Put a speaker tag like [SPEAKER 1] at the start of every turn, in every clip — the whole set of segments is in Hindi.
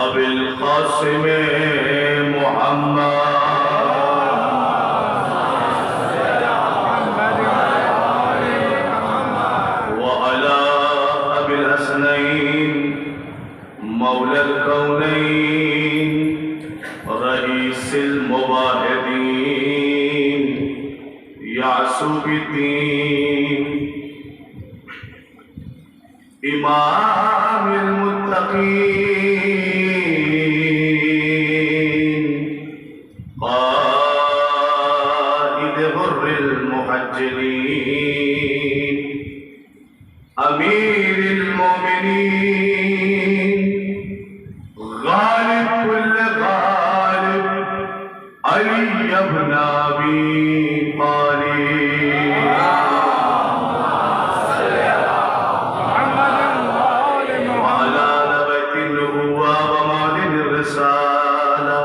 [SPEAKER 1] अबी क़ासिम मुहम्मद व अला अबिल हसनैन मौलल कौनैन रईसिल मुवाहिदीन यासूबिद्दीन इमामिल मुत्तक़ीन अमीर मोमिनीन गालिब कुल गालिब अली इब्न अबी तालिब वअला नबति नबुव्वा व मादिन रिसाला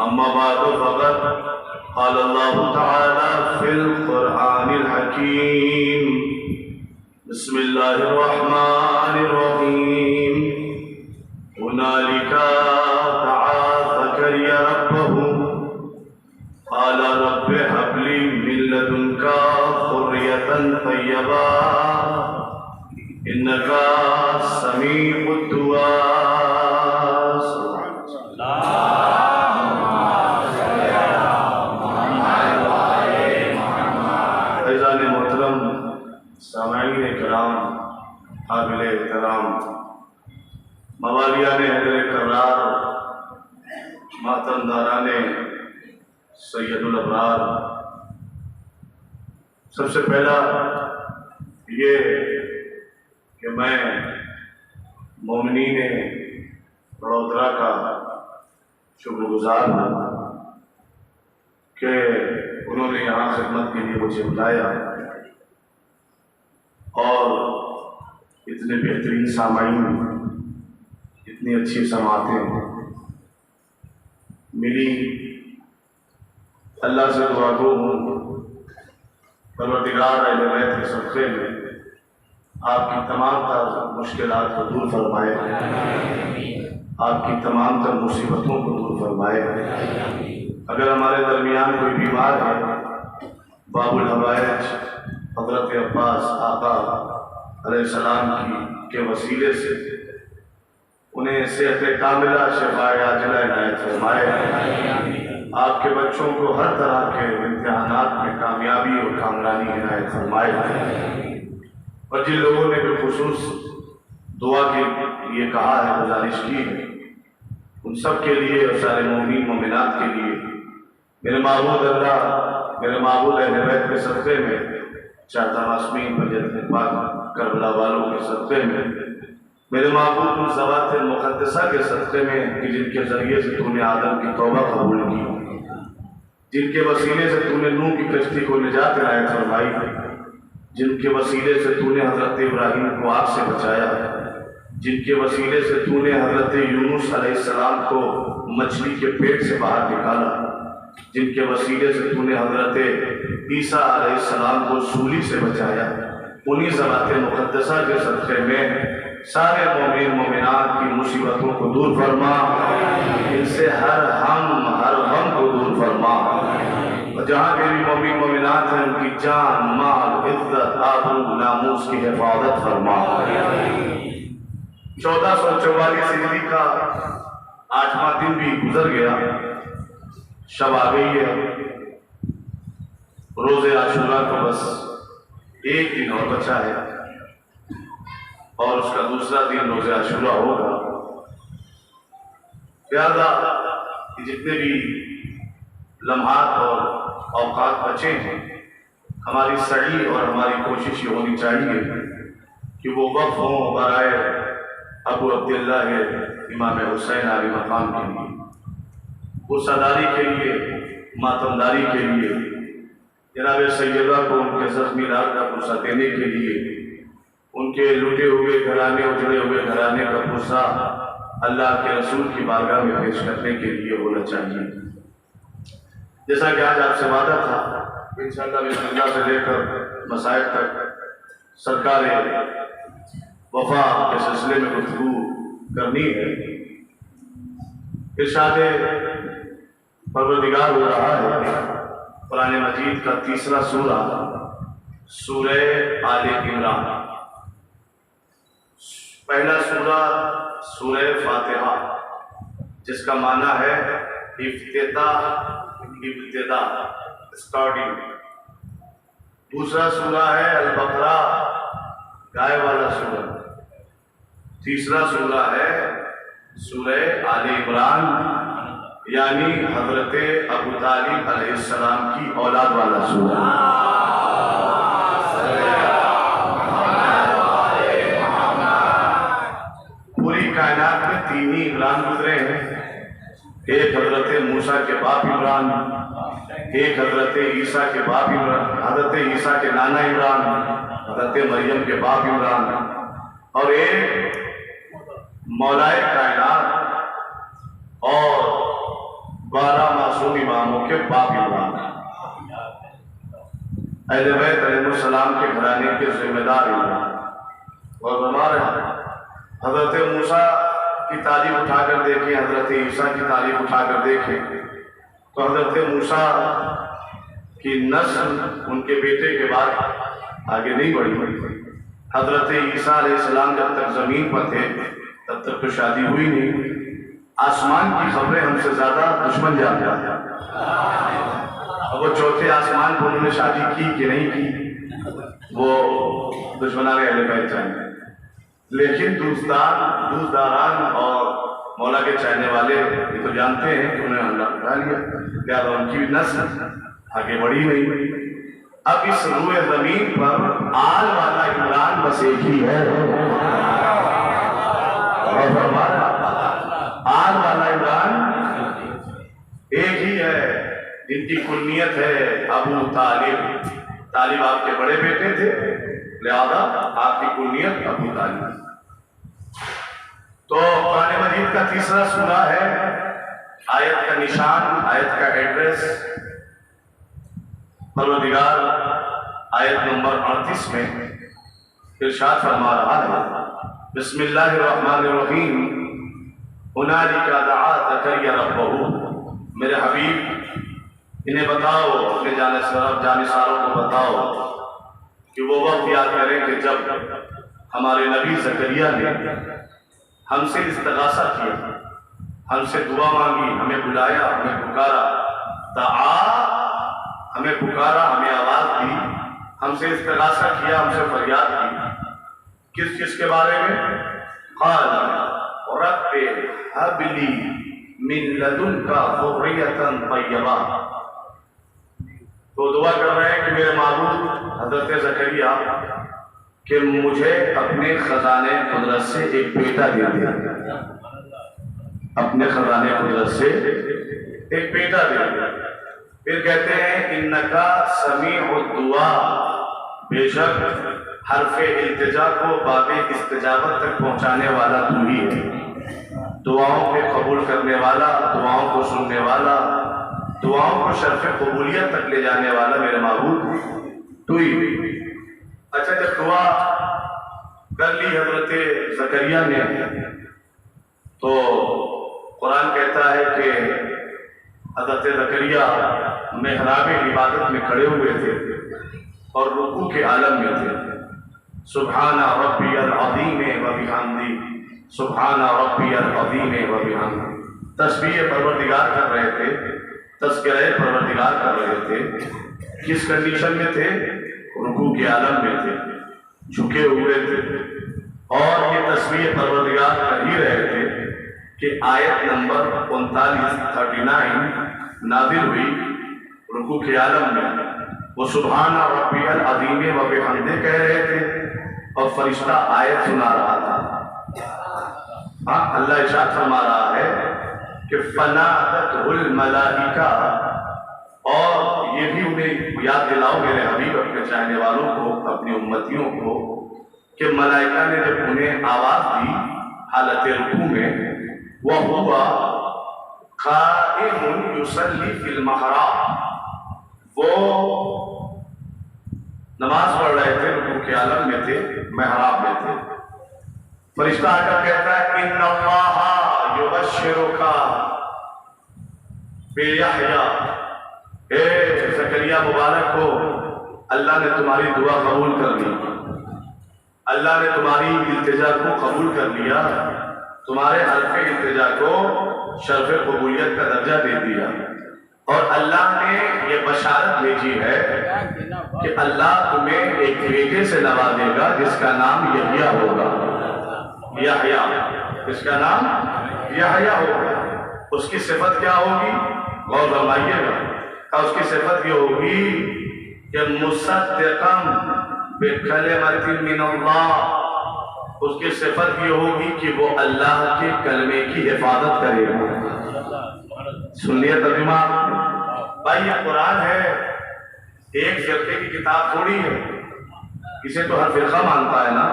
[SPEAKER 1] अम्मा बादु फ़क़द क़ाल अल्लाहु तआला फ़िल क़ुरआनिल हकीम बिस्मिल्लाहिर्रहमानिर्रहीम हुनालिका दआ ज़करिया रब्बहु क़ाल रब्बि हब्ली मिन लदुनका ज़ुर्रियतन तय्यबा इन्नका समीउद दुआ। सामाईन कराम काबिल एहतराम मवालियाने हैदर करार मातमदाराने सैयदुल अबरार, सबसे पहला ये कि मैं मोमिनीन वडोदरा का शुक्रगुजार हूँ कि उन्होंने यहाँ खिदमत के लिए मुझे बुलाया और इतने बेहतरीन सामाईन, इतनी अच्छी समातें मिली। अल्लाह से दुआ गो हूँ परवरदिगार अहले बैत के सदक़े में आपकी तमाम तर मुश्किलात को दूर फरमाए, आपकी तमाम तर मुसीबतों को दूर फरमाए। अगर हमारे दरमियान कोई बीमार है, बाबुल हवाइज हज़रत अब्बास आका अलैहिस्सलाम के वसीले से उन्हें सेहत कामिला शफ़ाए आजिला इनायत फरमाए। आपके बच्चों को हर तरह के इम्तिहानात में कामयाबी और कामरानी इनायत फरमाए। और जिन लोगों ने बिलखुसूस दुआ के लिए कहा है, गुजारिश की है, उन सब के लिए और सारे मोमिन मोमिनात के लिए मेरे माबूद अल्लाह, मेरे माबूद अहले बैत के सदक़े में, चाहता मासूमीन फजल पाक करबला वालों के सदक़े में, मेरे माबूद उन ज़वात मुक़द्दसा के सदक़े में कि जिनके ज़रिए से तूने आदम की तौबा कबूल की, जिनके वसीले से तूने नूह की कश्ती को निजात इनायत फरमाई, जिनके वसीले से तूने हज़रत इब्राहीम को आग से बचाया, जिनके वसीले से तूने हज़रत यूनुस अलैहिस्सलाम को मछली के पेट से बाहर निकाला, जिनके वसीले से तूने हज़रत ईसा अलैहिस्सलाम को सूली से बचाया, उन्हीं ज़वात मुक़द्दसा के सदक़े में सारे मोमिन मोमिनात की मुसीबतों को दूर फरमा, इनसे हर गम को दूर फरमा। और जहाँ मेरी मोमिन मोमिनात हैं उनकी जान, माल, इज्जत, आबरू, नामूस की हिफाजत फरमा। 1444 हिजरी का 8वां दिन भी गुजर गया, शब आ गई है। रोजे आशूरा को बस एक दिन और बचा है और उसका दूसरा दिन रोजे आशूरा होगा। लिहाजा जितने भी लम्हात और औकात बचे हैं, हमारी सही और हमारी कोशिश ये होनी चाहिए कि वो वक़्फ़ हों बराए अबू अब्दुल्ला इमाम हुसैन आली मकाम के लिए, वो सदारी के लिए, मातमदारी के लिए, जनाब सैयदा को उनके ज़ख्मी लाल का पुरसा देने के लिए, उनके लुटे हुए घराने, उजड़े हुए घराने का पुरसा अल्लाह के रसूल की बारगाह में पेश करने के लिए होना चाहिए। जैसा कि आज आपसे वादा था, इंशाअल्लाह बिस्मिल्लाह से लेकर मसाइब तक सरकार वफा के सिलसिले में गुफ्तगू करनी है। इरशाद परवरदिगार हो रहा है कुरान मजीद का तीसरा सूरा, सूरह आले इमरान। पहला सूरा सूरह फातिहा, जिसका माना है इफ्तिताह, इब्तिदा, स्टार्टिंग। दूसरा सूरा है अल बकरा, गाय वाला सूरा। तीसरा सूरा है सूरह आले इमरान, यानी हजरत अबू तालिब अलैहिस्सलाम की औलाद वाला सूरा। पूरी कायनात में 3 ही इमरान गुजरे हैं। एक हजरत मूसा के बाप इमरान, एक हजरत ईसा के बाप इमरान, हजरत ईसा के नाना इमरान, हजरत मरियम के बाप इमरान, और एक मौलाए कायनात और 12 मासूम इमामों के बाप इमरान, अहले बैत अलैहिस्सलाम के घराने के जिम्मेदार इमरान। और हमारे हजरत मूसा की तारीफ उठाकर देखें, हजरत ईसा की तारीफ उठाकर देखें, तो हजरत मूसा की नस्ल उनके बेटे के बाद आगे नहीं बढ़ी। हजरत ईसा अलैहिस्सलाम जब तक जमीन पर थे तब तक तो शादी हुई नहीं। आसमान की खबरें हमसे ज्यादा दुश्मन जानते हैं। अब वो चौथे आसमान पर उन्होंने शादी की कि नहीं की, वो दुश्मनाने अहले बैत जाएंगे। लेकिन दूसदारान और मौला के चाहने वाले ये तो जानते हैं कि उन्हें अल्लाह उठा लिया, क्या उनकी नस्ल आगे बढ़ी नहीं। अब इस रूए जमीन पर आल वाला इमरान बस एक ही है, और हमारा आल वाला इमरान एक ही है, जिनकी कुन्नियत है अबू तालिब। तालिब आपके बड़े बेटे थे, लिहाजा आपकी कुन्नियत अबू तालिब। तो कुरान मजीद का तीसरा सूरा है। आयत का निशान, आयत का एड्रेस, परवरदिगार आयत नंबर 38 में इरशाद फरमा रहा है, बिस्मिल्लाहिर्रहमानिर्रहीम, हुनालिका दआ ज़करिया रब्बहू। मेरे हबीब इन्हें बताओ, अपने जानिसारों को बताओ कि वो वक्त याद करें कि जब हमारे नबी ज़करिया ने हमसे इस्तिग़ासा किया, हमसे दुआ मांगी, हमें बुलाया, हमें पुकारा, दआ, हमें पुकारा, हमें आवाज दी, हमसे इस्तिग़ासा किया, हमसे फरियाद की। किस चीज के बारे में? क़ाल रब्बि हबली मिन लदुनका ज़ुर्रियतन तय्यबा। तो दुआ कर रहे हैं कि मेरे माबूद हज़रत ज़करिया कि मुझे अपने खजाने कुदरत से एक बेटा दे दिया, अपने खजाने कुदरत से एक बेटा दे दिया। फिर कहते हैं इन्नका समीउद दुआ, बेशक हरफे इल्तिजा को बाबे इस्तिजाबत तक पहुंचाने वाला तू ही है, दुआओं पे कबूल करने वाला, दुआओं को सुनने वाला, दुआओं को शर्फ कबूलियत तक ले जाने वाला मेरे महबूब तू ही। अच्छा, जब दुआ कर ली हजरत ज़करिया ने, तो कुरान कहता है कि हजरत ज़करिया मेहराब इबादत में खड़े हुए थे और रुकू के आलम में थे। सुब्हाना रब्बियल अज़ीम व बिहम्दी, सुब्हाना रब्बियल अज़ीम व बिहम्दी। तस्बीह परवरदिगार कर रहे थे, तज़किरा परवरदिगार कर रहे थे। किस कंडीशन में थे? रुकू के आलम में थे, झुके हुए थे। और ये तस्बीह परवरदिगार कर ही रहे थे कि आयत नंबर 39 नाज़िल हुई रुकू के आलम में। वो सुभान रब्बियल अज़ीम व बिहम्दे कह रहे थे और फरिश्ता आयत सुना रहा था। हाँ, अल्लाह इरशाद फरमा रहा है कि फनादतहुल मलाइका, और ये भी उन्हें याद दिलाओ मेरे हबीब अपने चाहने वालों को, अपनी उम्मतियों को, कि मलाइका ने जब उन्हें आवाज दी हालत रुकू में, वह हुआ काइमुन युसल्ली फिल महराब, वो नमाज पढ़ रहे थे, रुकू के आलम में थे, महराब में थे। फरिश्ता आकर कहता है इन्नल्लाह युबश्शिरुका बियहया, हे ज़करिया मुबारक हो, अल्लाह ने तुम्हारी दुआ कबूल कर ली, अल्लाह ने तुम्हारी इल्तिजा को कबूल कर लिया, तुम्हारे हल्के इल्तिजा को शर्फ कबूलियत का दर्जा दे दिया। और अल्लाह ने ये बशारत भेजी है कि अल्लाह तुम्हें एक बेटे से नवाजेगा जिसका नाम यहया होगा। यहया, इसका नाम यहया होगा। उसकी सिफत क्या होगी? गौर फरमाइएगा। उसकी सिफत ये होगी कि मुसद्दिक़न बिकलिमतिन मिनल्लाह, उसकी सिफत ये होगी कि वो अल्लाह के कलमे की हिफाजत करेगा। सुन लिया तर्जुमा भाई? ये कुरान है, एक फिरके की किताब थोड़ी है। इसे तो हर फिरका मानता है ना,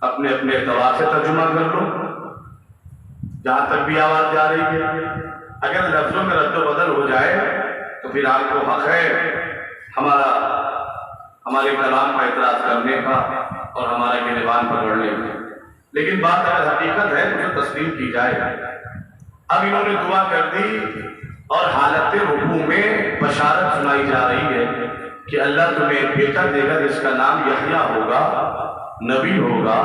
[SPEAKER 1] अपने अपने एतबार से तर्जुमा कर लो। जहां तक भी आवाज जा रही है, अगर लफ्जों में रद्द बदल हो जाए तो फिर आपको हक है हमारे कलाम का एतराज करने का और हमारा गिरबान पकड़ने का। लेकिन बात अगर हकीकत है तो तस्लीम की जाए। अब इन्होंने दुआ कर दी और हालत रुकू में बशारत सुनाई जा रही है कि अल्लाह तुम्हें एक बेटा देगा जिसका नाम यहया होगा, नबी होगा,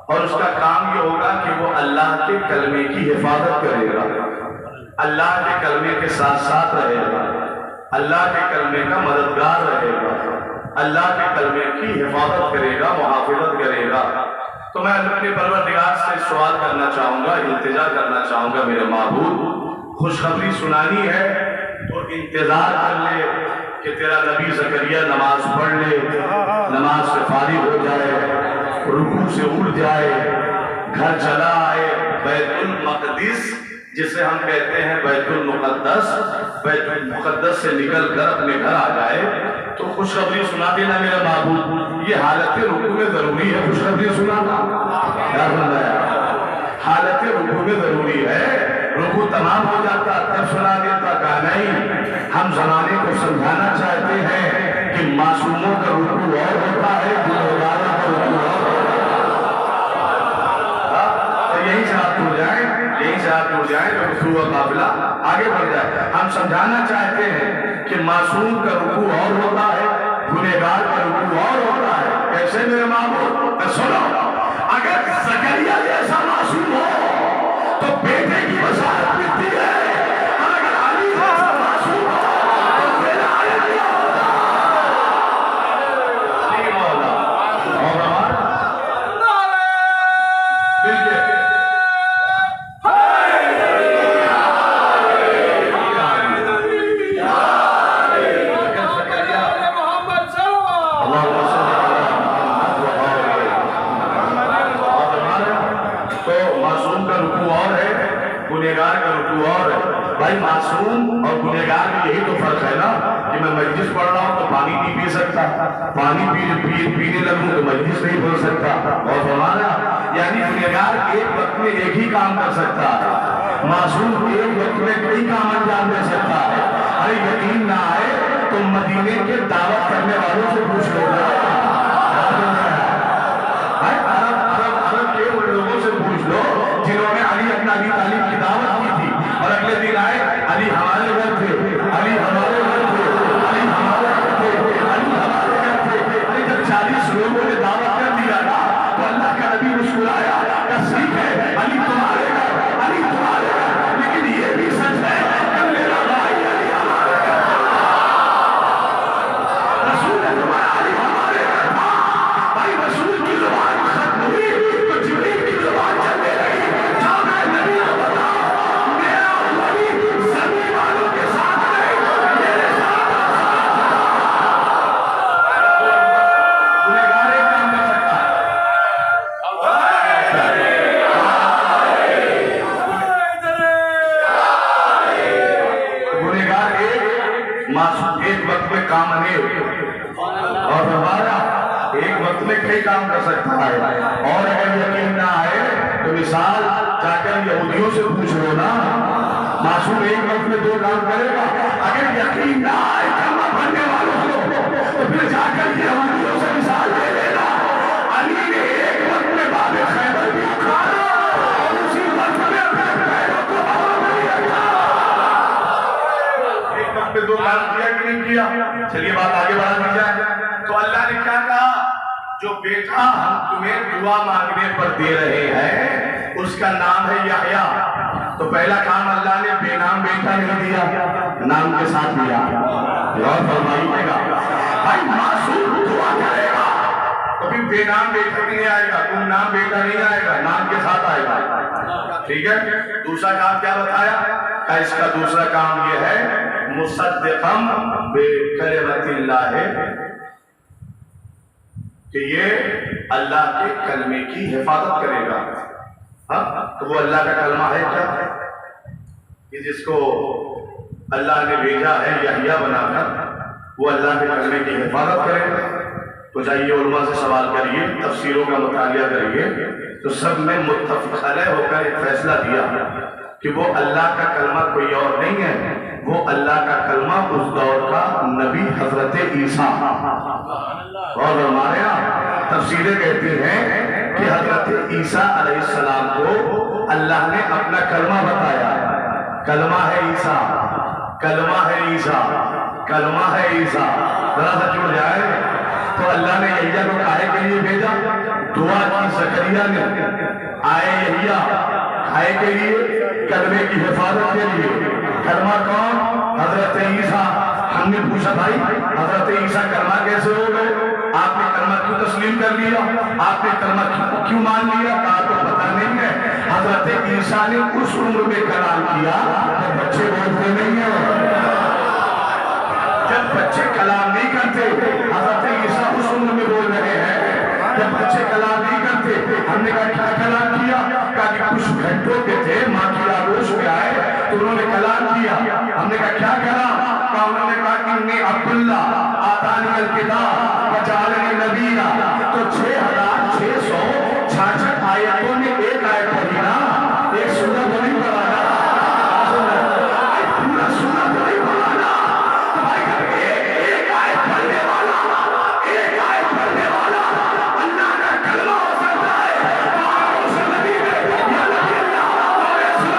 [SPEAKER 1] और उसका काम ये होगा कि वो अल्लाह के कलमे की हिफाजत करेगा, अल्लाह के कलमे के साथ साथ रहेगा, अल्लाह के कलमे का मददगार रहेगा, अल्लाह के कलमे की हिफाजत करेगा, मुहाफिजत करेगा। तो मैं अपने परवरदिगार से सवाल करना चाहूंगा, इल्तिजा करना चाहूंगा, मेरे महबूब खुशखबरी सुनानी है तो इंतजार कर ले कि तेरा नबी ज़करिया नमाज पढ़ ले, नमाज से फारिग हो जाए, रुकू से उठ जाए, घर चला आए, बैतुल मक़दिस जिसे हम कहते हैं बैतुल मुक़द्दस, बैतुल मुक़द्दस से निकल कर अपने घर आ जाए, तो खुशखबरी सुना देना मेरा महबूब। ये हालत रुकू में जरूरी है खुशखबरी सुनाना। हालत रुकू में जरूरी है। रुकू तमाम हो जाता तब सुना देता का नहीं। हम जमाने को समझाना चाहते हैं कि मासूमों का रुकू और होता है, गुनहगारों का रुकू और होता है। तो यही से आप जुड़ जाए, यही से आप जुड़ जाए तो रुकू का काफिला आगे बढ़ जाए। हम समझाना चाहते हैं कि मासूम का रुकू और होता है, गुनहगार का रुकू और होता है। कैसे मेरे मामूल? सुनो, अगर ज़करिया जैसा मासूम हो तो बेटे की बशारत मिलती है, अगर अली जैसा मासूम हो तो बेटा अली होगा। और हमारा गुनहगार का रुकू और है। भाई मासूम और गुनहगार में यही तो फर्क है ना कि मैं मजलिस पढ़ रहा हूँ तो पानी नहीं पी सकता, पानी पीने लगूं तो मजलिस नहीं पढ़ सकता। और हमारा यानी गुनहगार एक वक्त में एक ही काम कर सकता है, मासूम एक वक्त में कई काम अंजाम दे सकता है। अरे यकीन ना आए तो मदीने के दावत करने वालों से पूछ लो, अरब के उन लोगों से पूछ लो जिन्होंने अली अपना अली तालीब की दावत की थी और अगले दिन आए अली हमारे घर थे, अली हमारे घर थे, अली हमारे घर थे, अली हमारे घर थे। अरे जब 40 लोगों ने दावत कर दिया ना तो अल्लाह का नबी मुस्कुराया, ठीक है अली तुम्हारे घर, अली तुम्हारे घर, इमाम अनेक और हमारा एक वक्त में कई काम कर सकता है। और अगर यकीन ना आए तो मिसाल जाकर यहूदियों से पूछ लो ना, मासूम एक वक्त में 2 काम करेगा। अगर यकीन ना आए कलमा पढ़ने वालों को तो फिर जाकर यहूदियों से मिसाल ले लेना। अली ने एक वक्त में बाबे खैबर भी उखाड़ा और उसी वक्त में अपने पैरों को हवा में रखा। एक वक्त में 2 काम किया कि नहीं किया? चलिए बात आगे बढ़ा दी जाए। तो अल्लाह ने क्या कहा? जो बेटा हम तुम्हें दुआ मांगने पर दे रहे हैं उसका नाम है यहया। तो पहला काम अल्लाह ने बेनाम बेटा नहीं दिया, नाम के साथ दिया। और फरमाइएगा भाई मासूम दुआ करेगा तो फिर बेनाम बेटा नहीं आएगा, गुमनाम बेटा नहीं आएगा, नाम के साथ आएगा। ठीक है। दूसरा काम क्या बताया? का इसका दूसरा काम यह है मुसद्दिक़म बिकलिमतिल्लाह, कि ये अल्लाह के कलमे की हिफाजत करेगा। हाँ, तो वो अल्लाह का कलमा है क्या? कि जिसको अल्लाह ने भेजा है यहया बनाकर, वो अल्लाह के कलमे की हिफाजत करेगा। तो जाइए उलमा से सवाल करिए, तफसीरों का मुतालिया करिए, तो सब में मुत्तफ़िक़ अलैह होकर एक फैसला दिया कि वो अल्लाह का कलमा कोई और नहीं है, वो अल्लाह का कलमा उस दौर का नबी हजरत ईसा। और हमारे यहाँ तफसीरें कहती हैं कि हजरत ईसा अलैहिस्सलाम को अल्लाह ने अपना कलमा बताया। कलमा है ईसा, कलमा है ईसा, कलमा है ईसा। जरा सा जुड़ जाए। तो अल्लाह ने यहिया को काहे के लिए भेजा? दुआ की ज़करिया ने, आए यहिया खाए के लिए, कलमे की हिफाजत के लिए। कलमा कौन? हजरत ईसा। हमने पूछा भाई हजरत ईसा कलमा कैसे हो गए? आपने कलमा क्यों तस्लीम कर लिया? आपने कलमा क्यों मान लिया? कहा तो पता नहीं है। हजरत ईसा ने उस उम्र में कलाम किया जब बच्चे बोलते नहीं है, जब बच्चे कलाम नहीं करते। हजरत ईसा उस उम्र में बोल रहे हैं जब बच्चे कलाम नहीं करते। हमने कहा क्या कलाम किया? कहा कि कुछ घंटों के थे, माँ की आगोश में आए तो उन्होंने कलाम किया। हमने कहा क्या कलाम? कहा उन्होंने कहा कि इन्नी अब्दुल्ला आतानी अल किताब वजअलनी नबिय्या। तो 6666 आयतों में एक आयत पढ़ी ना, एक सूरत तो नहीं पढ़ाना, पूरा सूरत तो नहीं पढ़ाना। तो भाई एक आयत पढ़ने वाला, एक आयत पढ़ने वाला अल्लाह का कलमा हो सकता है। उस नबी ने या नबी अल्लाह सुनाओ,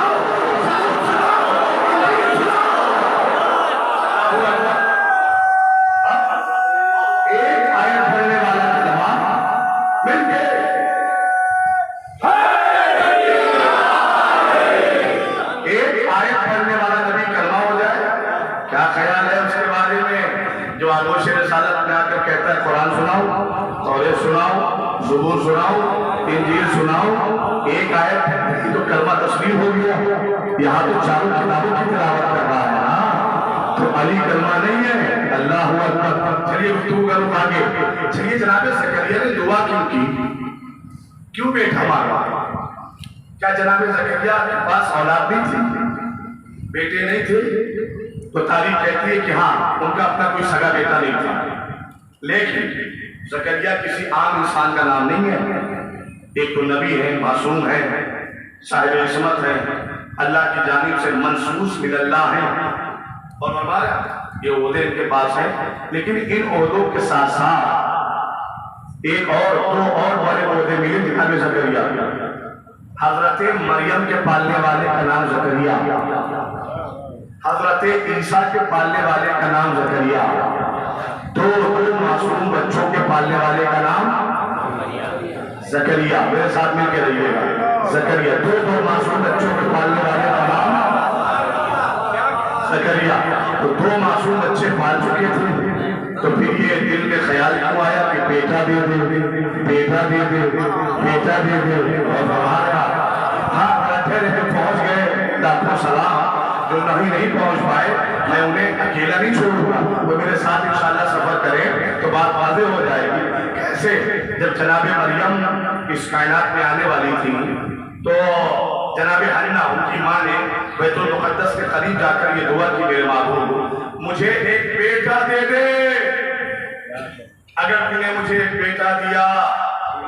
[SPEAKER 1] एक आयत पढ़ने वाला कलमा मिलके एक आयत पढ़ने वाला नबी कलमा हो जाए। क्या ख्याल है उसके बारे में? जो आगोश रिसालत में आकर कहता है कुरान सुनाओ, तौरात सुनाओ, ज़बूर सुनाओ, इंजील सुनाओ, एक आयत तो कलमा तस्लीम हो गया। यहाँ तो चारों किताबों की तिलावत कर रहा है ना, तो अली कलमा नहीं है। अल्लाह हू अकबर। चलिए गुफ्तगू करूं आगे। चलिए जनाब ज़करिया ने दुआ क्यों की? क्यों बेटा मांगा? क्या जनाब ज़करिया के पास औलाद नहीं थी, बेटे नहीं थे? तो तारीख कहती है कि हाँ, उनका अपना कोई सगा बेटा नहीं था। लेकिन ज़करिया किसी आम इंसान का नाम नहीं है। एक तो नबी है, मासूम है, साहिब इस्मत है, अल्लाह की जानिब से मनसूस मिनल्लाह है। और हमारा ये ओहदे इनके पास है। लेकिन इन ओहदों के साथ साथ एक और 2 और बड़े ओहदे मिले जनाब ज़करिया। हजरत मरियम के पालने वाले का नाम ज़करिया, हजरत ईसा के पालने वाले का नाम ज़करिया, 2 मासूम बच्चों के पालने वाले का नाम ज़करिया। मेरे साथ मिलकर रहिएगा। ज़करिया 2 मासूम बच्चों के पालने वाले का नाम ज़करिया। तो 2 मासूम बच्चे पाल चुके थे। तो फिर ये दिल में ख्याल क्यों आया कि बेटा दे दे, बेटा दे दे, बेटा दे दे। और हमारा हाँ बैठे रहे, पहुंच गए, लाखों सलाम। जो नहीं पहुंच पाए मैं उन्हें अकेला नहीं छोड़ूंगा, वो मेरे साथ इंशाल्लाह सफर करें तो बात वाज़ेह हो जाएगी। कैसे? जब जनाब मरियम इस कायनात में आने वाली थी तो जनाब हन्ना उनकी माँ ने बैतुल मुक़द्दस के करीब जाकर ये दुआ की, मेरे माबूद मुझे एक बेटा दे दे। अगर तूने मुझे एक बेटा दिया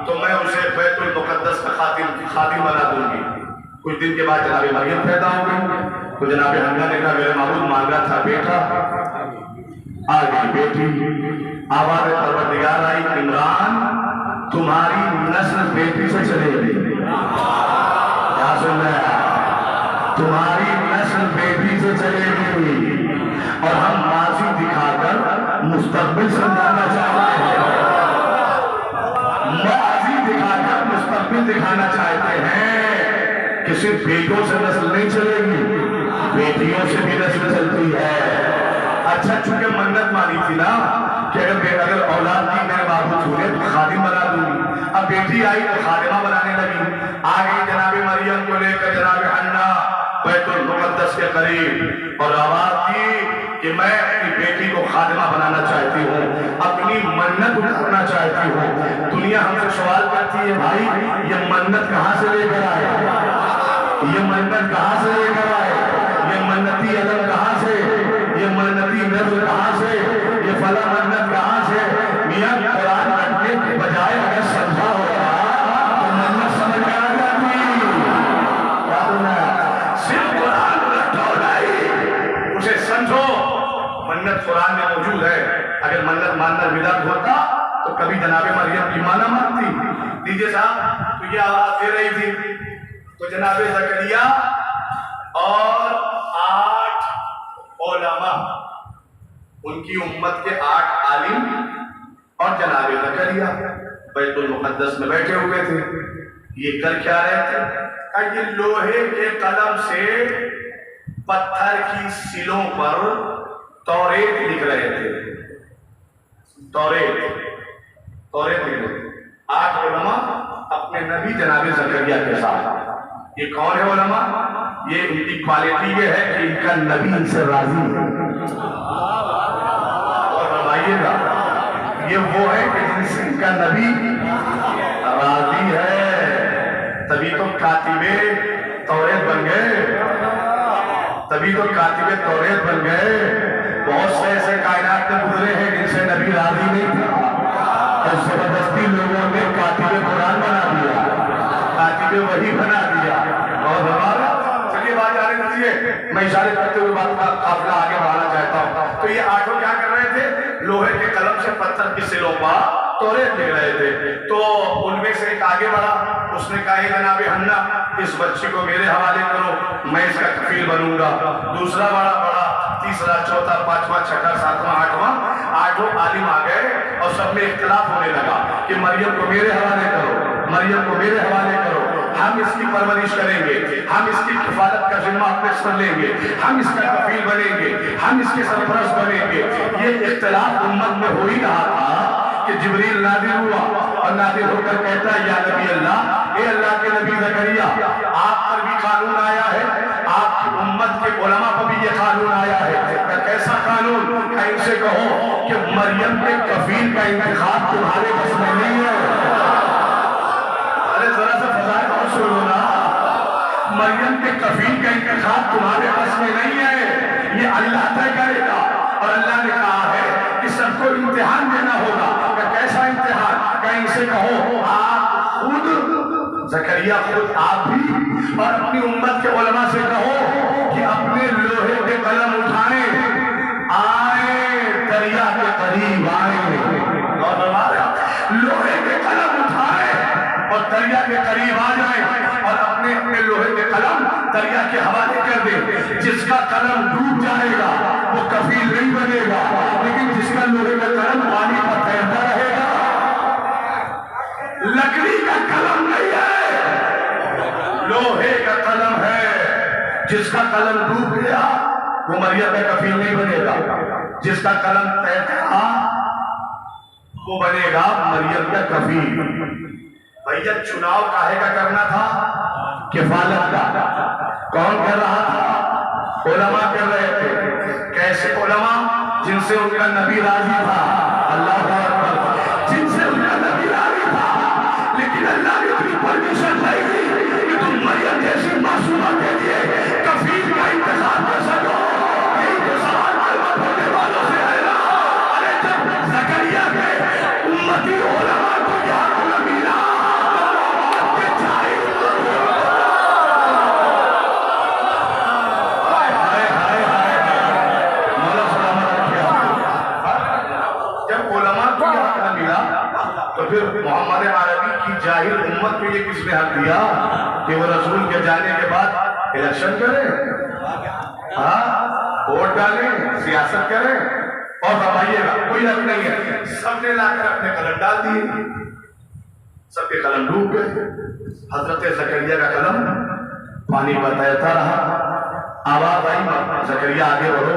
[SPEAKER 1] तो मैं उसे बैतुल मुकद्दस का खादिम बना दूंगी। कुछ दिन के बाद जनाब मरियम पैदा हो गई, तो जनाब हन्ना ने कहा मेरे माबूद मांगा था बेटा, आ गई बेटी। आवाज़ परवरदिगार आई, इमरान तुम्हारी नस्ल बेटी से चलेगी। क्या सुन रहे हैं? तुम्हारी नस्ल बेटी से चलेगी। और हम माजी दिखाकर मुस्तकबिल समझाना चाहते हैं, माजी दिखाकर मुस्तकबिल दिखाना चाहते हैं कि सिर्फ बेटों से नस्ल नहीं चलेगी, बेटियों से भी नस्ल चलती है। अच्छा, चूंकि मन्नत मानी थी ना कि अगर औलाद की मेरे बाबू छूने तो खादिम बना दूंगी। अब बेटी आई तो खादिमा बनाने लगी। आ गई जनाब मरियम को लेकर जनाब हन्ना बैतुल मुकद्दस के करीब और आवाज दी कि मैं अपनी बेटी को खादिमा बनाना चाहती हूँ, अपनी मन्नत उतारना चाहती हूँ। दुनिया हमसे सवाल करती है, भाई ये मन्नत कहाँ से लेकर आए, ये मन्नत कहाँ से लेकर आए, ये मन्नती अदम कहाँ से, ये मन्नती नज़्र कहाँ से, ये फला मन्नत कहाँ से। मियां कुरान रटने के बजाय अगर समझा होगा तो मन्नत समझ में आ जाती। क्या बोलना है? सिर्फ कुरान रटो नहीं, उसे समझो। मन्नत कुरान में मौजूद है। अगर मन्नत मानना बिदअत होता तो कभी जनाब मरियम की माना मानती। दीजिए साहब, तो ये आवाज दे रही थी तो जनाब ज़करिया और 8 उलमा, उनकी उम्मत के 8 आलिम और जनाब ज़करिया बैतुल मुकद्दस में बैठे हुए थे। ये कर क्या रहे थे? कि लोहे के कलम से पत्थर की सिलों पर तौरेत लिख रहे थे। तौरेत लिख रहे थे 8 उलमा अपने नबी जनाब ज़करिया के साथ। ये कौन है उलमा? ये इनकी क्वालिटी ये है कि इनका नबी इनसे राजी है। और बताइएगा, ये वो है कि जिनसे इनका नबी राजी है, तभी तो कातिबे तौरेत बन गए, तभी तो कातिबे तौरेत बन गए। बहुत से ऐसे कायनात में गुजरे हैं जिनसे नबी राजी नहीं था और जबरदस्ती लोगों ने कातिबे कुरान बना दिया, कातिबे वही बना दिया। और हमारा चलिए बात जाने दीजिए, मैं इशारे करते हुए बात का काफिला आगे बढ़ाना चाहता हूँ। तो ये 8 क्या कर रहे थे? लोहे के कलम से पत्थर की सिलों पर तौरेत लिख रहे थे। तो उनमें से एक आगे बढ़ा, उसने कहा जनाब हन्ना इस बच्ची को मेरे हवाले करो, मैं इसका कफील बनूंगा। दूसरा बड़ा, तीसरा, चौथा, पांचवा, छठा, सातवां, आठों आलिम आ गए और सब में इख्तिलाफ होने लगा कि मरियम को मेरे हवाले करो, मरियम को मेरे हवाले करो, हम इसकी परवरिश करेंगे, हम इसकी किफालत का जिम्मा अपने सर लेंगे, हम इसका कफील बनेंगे, हम इसके सरपरस्त बनेंगे। ये इख्तिलाफ उम्मत में हो ही रहा था कि जिब्रील नादिल हुआ और नादिल होकर कहता है या नबी अल्लाह, ए अल्लाह के नबी ज़करिया, आप पर भी कानून आया है, आपकी उम्मत के उलमा पर भी ये कानून आया है। कैसा कानून? इनसे कहो कि मरियम के कफील का इंतखाब तुम्हारे बस में नहीं है। अरे जरा सा फजाए और सुनो ना, मरियम के कफील का इंतखाब तुम्हारे बस में नहीं है, ये अल्लाह तय करेगा। और अल्लाह ने कहा है कि सबको इम्तिहान देना होगा। कैसा इम्तिहान? कहीं से कहो आप खुद ज़करिया, खुद आप भी और अपनी उम्मत के उलमा से कहो कि अपने लोहे के कलम उठाएं, आए दरिया के करीब आए, और हमारे लोहे के कलम उठाए और दरिया के करीब आ जाए और अपने अपने लोहे के कलम दरिया के हवाले कर दे। जिसका कलम डूब जाएगा वो कफील नहीं बनेगा, लेकिन जिसका लोहे का कलम पानी पर तैरता रहेगा। लकड़ी का कलम नहीं है, लोहे का कलम है। जिसका कलम डूब गया वो मरियम का कफील नहीं बनेगा, जिसका कलम तैरता वो बनेगा मरियम का कफील। भैया चुनाव काहे का करना था? किफालत का। कौन कर रहा था? उलमा कर रहे थे। कैसे उलमा? जिनसे उनका नबी राजी था। अल्लाह अकबर, जिनसे उनका नबी राजी था, लेकिन अल्लाह ने अपनी परमिशन नहीं दी कि तुम मरियम जैसी मासूमा के लिए कफील का इंतजाम कर सको। यही तो सवाल होने वालों से है ना। अरे जब ज़करिया के तो फिर मोहम्मद अरबी की जाहिर उम्मत के लिए किसने हक दिया कि वो रसूल के जाने के बाद इलेक्शन करें, हाँ वोट डालें, सियासत करें? और फरमाइएगा कोई हक नहीं है। सबने लाकर अपने कलम डाल दिए, सबके कलम डूब गए। हजरत जकरिया का कलम पानी पर तैरता रहा। आवाज आई, जकरिया आगे बढ़ो,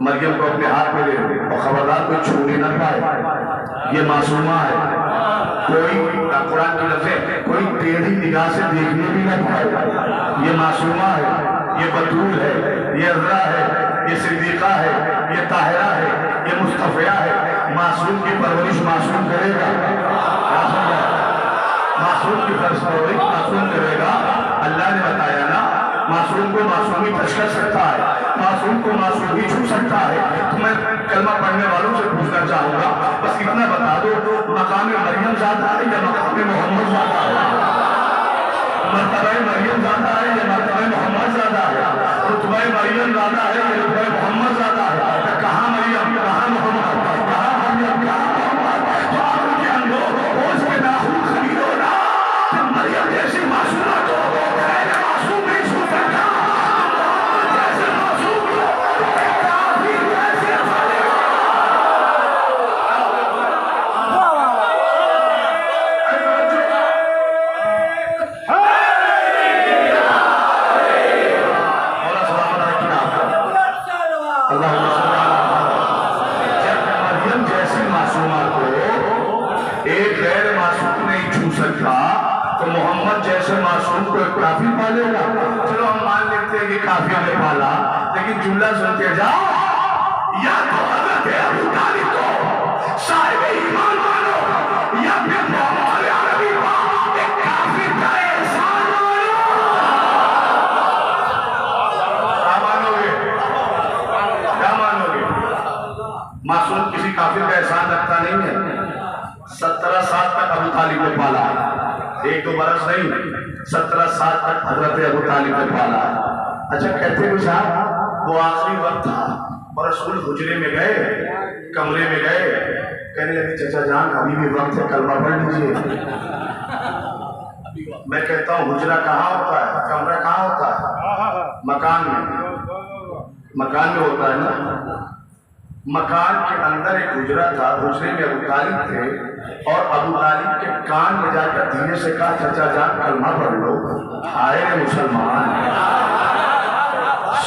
[SPEAKER 1] मरियम को अपने हाथ में ले और खबरदार कोई छूने न पाए, ये मासूमा है। कोई कुरान की लफ्ज़, कोई टेढ़ी निगाह से देखने भी न पाए, ये मासूमा है, ये बतूल है, ये अज़रा है, ये सिद्दीक़ा है, ये ताहिरा है, ये मुस्तफ़िया है। मासूम की परवरिश मासूम करेगा, मासूम की परवरिश मासूम करेगा। अल्लाह ने बताया ना, मासूम को मासूमी टच कर सकता है, मासूम को मासूम ही छू सकता है। तो मैं कलमा पढ़ने वालों से पूछना चाहूंगा, बस इतना बता दो, मकाम मरियम ज्यादा है या मकाम मोहम्मद ज्यादा है? मर्तबा मरियम ज्यादा है या मर्तबा मोहम्मद ज्यादा है? रुतबा मरियम ज्यादा है या रुतबा मोहम्मद ज्यादा है? कहाँ मरियम, कहाँ मोहम्मद, कहाँ मरियम, कहाँ मोहम्मद? तो आपके अंदर होश में नाखून खरीदो ना, मरियम जैसी मासूमा को मासूम नहीं छू सकता। तो मोहम्मद जैसे मासूम को काफी पालेगा। चलो हम मान लेते हैं कि काफी ने पाला, लेकिन जुमला सुनते जाओ, या तो हज़रत अबू तालिब को साहिब ईमान मानो, या फिर मोहम्मद अरबी को एक काफिर का एहसान मानो। क्या मानोगे, क्या मानोगे? मासूम किसी काफिर का एहसान रखता नहीं है। 17 साल तक अबू तालिब ने पाला, एक दो बरस नहीं, 17 साल तक हजरत अबू तालिब ने पाला। अच्छा कहते हैं साहब, वो आखिरी वक्त था और रसूल हुजरे में गए, कमरे में गए, कहने लगे चचा जान अभी भी वक्त है, कलमा पढ़ लीजिए। मैं कहता हूँ हुजरा कहाँ होता है, कमरा कहाँ होता है? मकान में, मकान में होता है ना। मकान के अंदर एक हुजरा था, हुजरे में अबू तालिब थे और अबू तालिब के कान में जाकर धीरे से कहा चचा जान कलमा पढ़ लो। आए रे मुसलमान,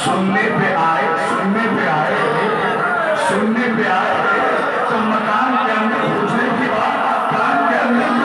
[SPEAKER 1] सुनने पे आए, सुनने पे आए, सुनने पे आए। तो मकान के अंदर हुजरे की बात कान के अंदर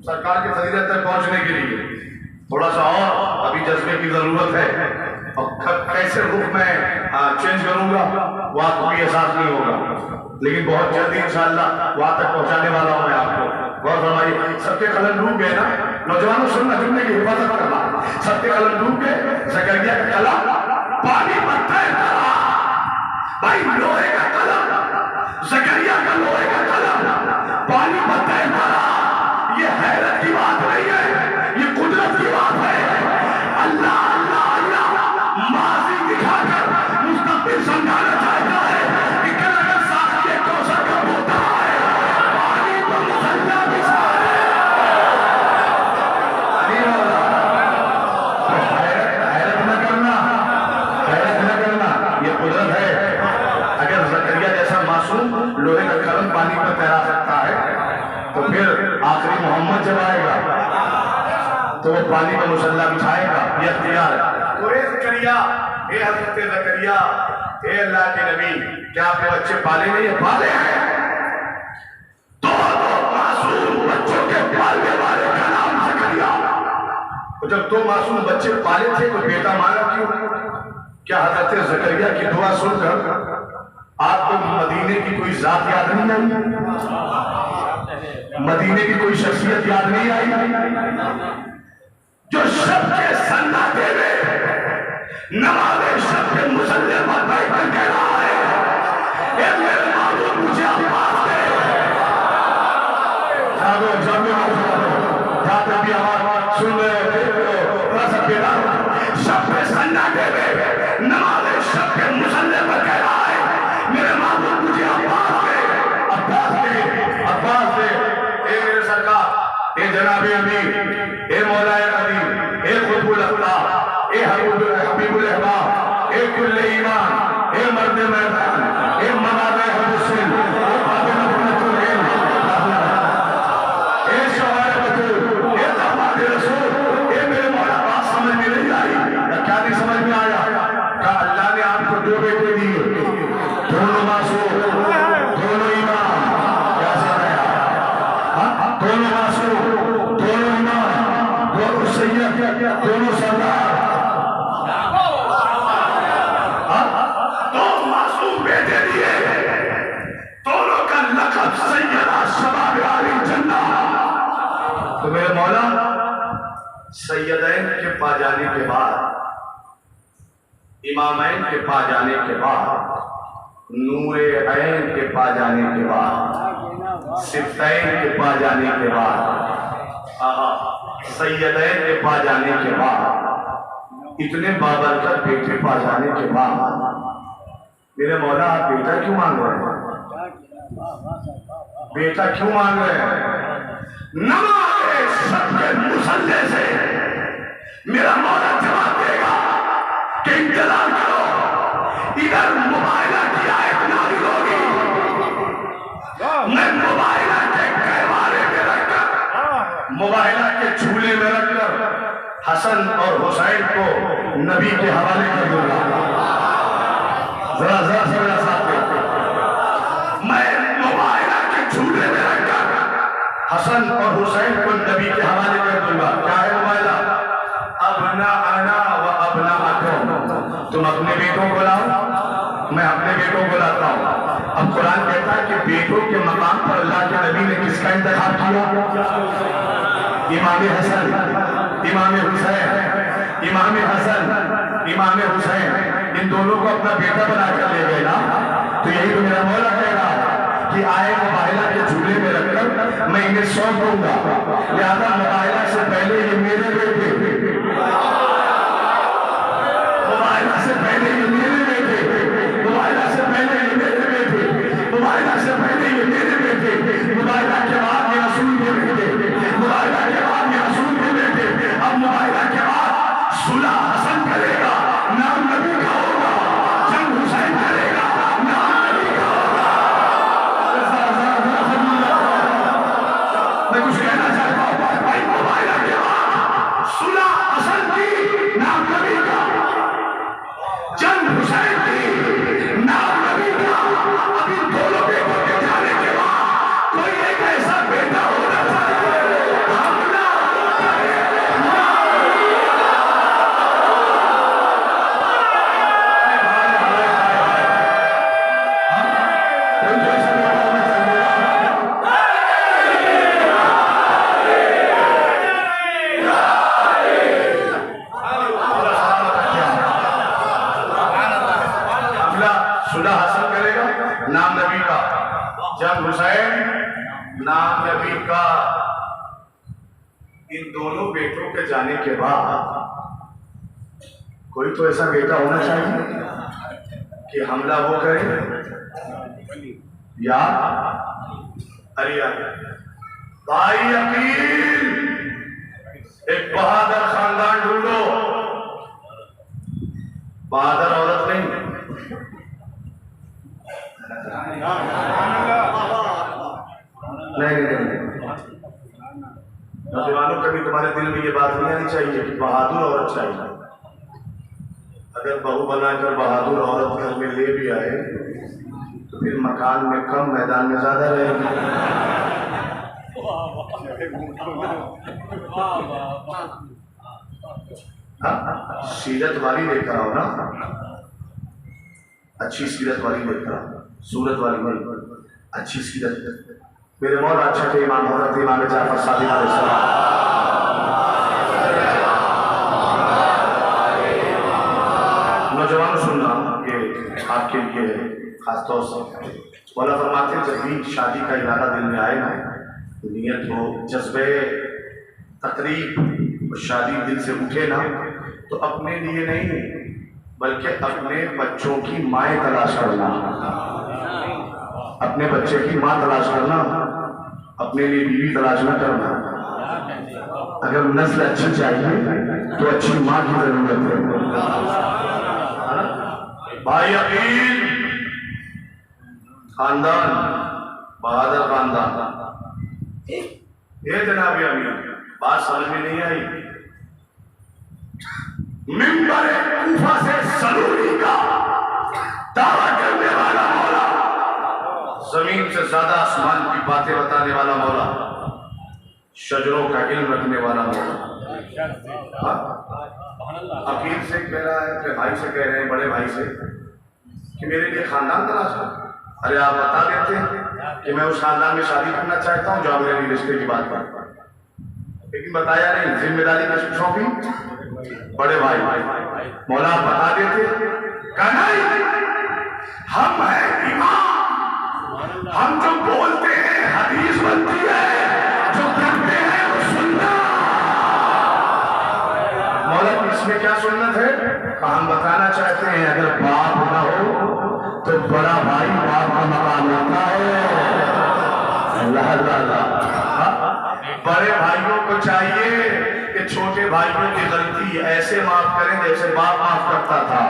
[SPEAKER 1] सरकार के फजीलत तक पहुंचने के लिए थोड़ा सा और अभी जज्बे की जरूरत है। और कैसे रुख में चेंज करूंगा वो आपको भी एहसास नहीं होगा, लेकिन बहुत जल्दी इंशाअल्लाह वहां तक पहुंचाने वाला हूं मैं आपको। बहुत फरमाइए, सबके कलम डूब गए ना नौजवानों, सुनना, जुमले की हिफाजत करना। सबके कलम डूब गए, जकरिया का कलम पानी पर तैरता रहा। भाई लोहे का कलम, जकरिया का लोहे का कलम पानी पर तैरता रहा। ये हैरत की बात नहीं है, ये कुदरत की बात है। अल्लाह अल्लाह अल्लाह माजी दिखाकर मुस्तकबिल समझाना चाहता है कि कल अगर साथ कौशल का होता है पानी को मुसल्ला बिछा हैरत न करना, हैरत न करना, ये कुदरत है। अगर जकरिया जैसा मासूम लोहे का कलम पानी पर तैरा सकता है तो फिर आखिरी मोहम्मद जब आएगा तो वो पानी का मुसल्ला बिछाएगा। ये अख्तियार है। तो जकरिया, हे हज़रत जकरिया, हे अल्लाह के नबी, क्या आपने बच्चे पाले नहीं है? पाले हैं। दो मासूम बच्चों के पालने वाले का नाम जकरिया। तो जब दो मासूम बच्चे पाले थे तो बेटा मांगा क्यों? क्या हज़रत जकरिया की दुआ सुनकर आपको मदीने की कोई जात याद नहीं आई? मदीने की कोई शख्सियत याद नहीं आई जो सबके सन्नाटे में नमाज़े सबके मुसल्ले पर बैठ कर कह रहा है ए मेरे माबूद मुझे आवाज़ दे। जाते भी आवाज़ सुन रहे थोड़ा सा बेटा सबके सन्नाटे में नमाज़े सबके मुसल्ले पर कह रहा है मेरे माबूद मुझे आवाज़ दे। अब्बास दे ए मेरे सरकार ए जनाबे अमीर ए मौलाए अली ए खुतबुल अख्तार ए हबीबुल अहबाब ए कुल्ले ईमान ए मर्द मैदान ए मनाज़े हुसैन ए फातिमा बिन्तुल इल्म ए शवाए बतूल ए दामाद रसूल ए मेरे मौला बात समझ में नहीं आई क्या नहीं समझ में आया कहा अल्लाह ने आपको दो बेटे दिए दोनों मासूम दोनों ईमान दोनों मासूम दोनों ईमान दोनों सैयद दोनों सरदार दो मासूम बेटे दिए दोनों का लक़ब सैयदा शबाब आली जन्नत। तो मेरे मौला सैयदैन के पा जाने के बाद इमामैन के पा जाने के बाद नूरे ऐन के पा जाने के बाद सिफ़तैन के पा जाने के बाद सैयदैन के पा जाने के बाद इतने बाबरकत बेटे पा जाने के बाद मेरे मौला आप बेटा क्यों मांग रहे हैं? बेटा क्यों मांग रहे हैं? नमाज़े सबके मुसल्ले से मेरा मौला जवाब देगा कि इंतजार करो इधर मुबाइला की आयत नाज़िल होगी मैं मुबाइला के कहवारे में रखकर मुबाइला के झूले में रखकर हसन और हुसैन को नबी के हवाले कर दूंगा। जरा जरा से मेरा साथ दे। मैं मुबाइला के झूले में रखकर हसन और हुसैन को नबी के हवाले कर दूंगा। क्या है मुबाइला? अबना आना व अबना आको, तुम अपने बेटों को लाओ मैं अपने बेटों को लाता हूँ। अब कुरान कहता है कि बेटों के मकाम पर अल्लाह के नबी ने किसका इंतखाब किया? इमाम हसन, इमाम हुसैन, इमाम हसन, इमाम हुसैन, इन दोनों को अपना बेटा बनाकर ले गए ना। तो यही तो मेरा मौला कह रहा है कि आए मुबाइला के झूले में रखकर मैं इन्हें सौंप दूंगा, लिहाजा मुबाइला से पहले ये मेरे बेटे, मुबाइला से पहले ये मेरे बेटे, मुबाइला से पहले ये मेरे बेटे, मुबाइला से पहले ये मेरे बेटे, मुबाइला के बाद ये रसूल के बेटे, मुबाइला के बाद ये रसूल के बेटे। अब मुबाइला के बाद सुलह हसन करेगा, नाम नबी का होगा, जंग हुसैन करेगा, नाम नबी का होगा। मैं कुछ कहना चाहता हूँ भाई, मुबाइला के बाद सुलह हसन की, नाम नबी का, जंग हुसैन की, नाम नबी का। अभी दोनों बेटों के जाने के बाद कोई एक ऐसा बेटा होना चाहिए सुलह हासिल करेगा, नाम नबी का, जंग हुसैन, नाम नबी का। इन दोनों बेटों के जाने के बाद कोई तो ऐसा बेटा होना चाहिए कि हमला वो करे या अरिया। भाई अकील, एक बहादुर खानदान ढूंढो, बहादुर औरत नहीं, नहीं नौजवानों, कभी तुम्हारे दिल में ये बात नहीं आनी चाहिए कि बहादुर औरत चाहिए। अगर बहू बनाकर बहादुर औरत घर में ले भी आए तो फिर मकान में कम, मैदान में ज्यादा रहेगी। सीरत वाली लेकर आओ ना, अच्छी सीरत वाली लेकर आओ, सूरत वाली नहीं, अच्छी सीरत। मेरे मौला छठे इमाम हज़रत इमाम जाफर सादिक अलैहिस्सलाम। नौजवान सुनना ये आपके लिए खासतौर से मौला फरमाते जब भी शादी का इरादा दिल में आए ना, नियत हो, जज्बे तकरीब और शादी दिल से उठे ना, तो अपने लिए नहीं बल्कि अपने बच्चों की माएँ तलाश करना, अपने बच्चे की माँ तलाश करना, अपने लिए बीवी तलाश न करना। अगर नस्ल अच्छी चाहिए तो अच्छी माँ की जरूरत है। भाई अकील खानदान, बहादुर खानदान। ये जनाब अमीर बात समझ में नहीं आई। मिंबर कूफा से सलूरी का दावा करने वाला मौला, जमीन से ज्यादा आसमान की बातें बताने वाला मौला, शजरों का इल्म रखने वाला मौला। अकील से कह रहा है, अपने भाई से कह रहे हैं, बड़े भाई से, कि मेरे लिए खानदान तलाश है। अरे आप बता देते कि मैं उस खानदान में शादी करना चाहता हूँ जो मेरे लिए रिश्ते की बात पर, लेकिन बताया नहीं। जिम्मेदारी किसको सौंपी? बड़े भाई। मौला बता देते, हम हैं इमाम, हम जो बोलते हैं हदीस बनती है, जो करते हैं वो सुन्नत। मौला इसमें क्या सुन्नत है? हम बताना चाहते हैं अगर बाप ना हो तो बड़ा भाई बाप का मकाम रखता है। अल्लाह अल्लाह। बड़े भाइयों को चाहिए कि छोटे भाइयों की गलती ऐसे माफ करें जैसे बाप माफ करता था,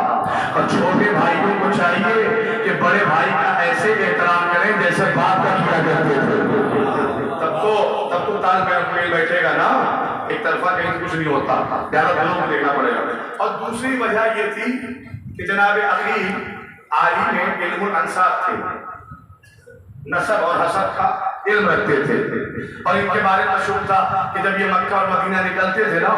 [SPEAKER 1] और छोटे भाइयों को चाहिए कि बड़े भाई का ऐसे एहतराम करें जैसे बाप का किया करते थे। तब तो तालमेल बैठेगा ना, एक तरफा कहीं कुछ नहीं होता, ज्यादा दोनों को देखना पड़ेगा। और दूसरी वजह ये थी कि जनाब अकील आली में इल्मुल अंसाब थे, नसब और हसब का इल्म रखते थे, और इनके बारे में मशहूर था कि जब ये मक्का और मदीना निकलते थे ना,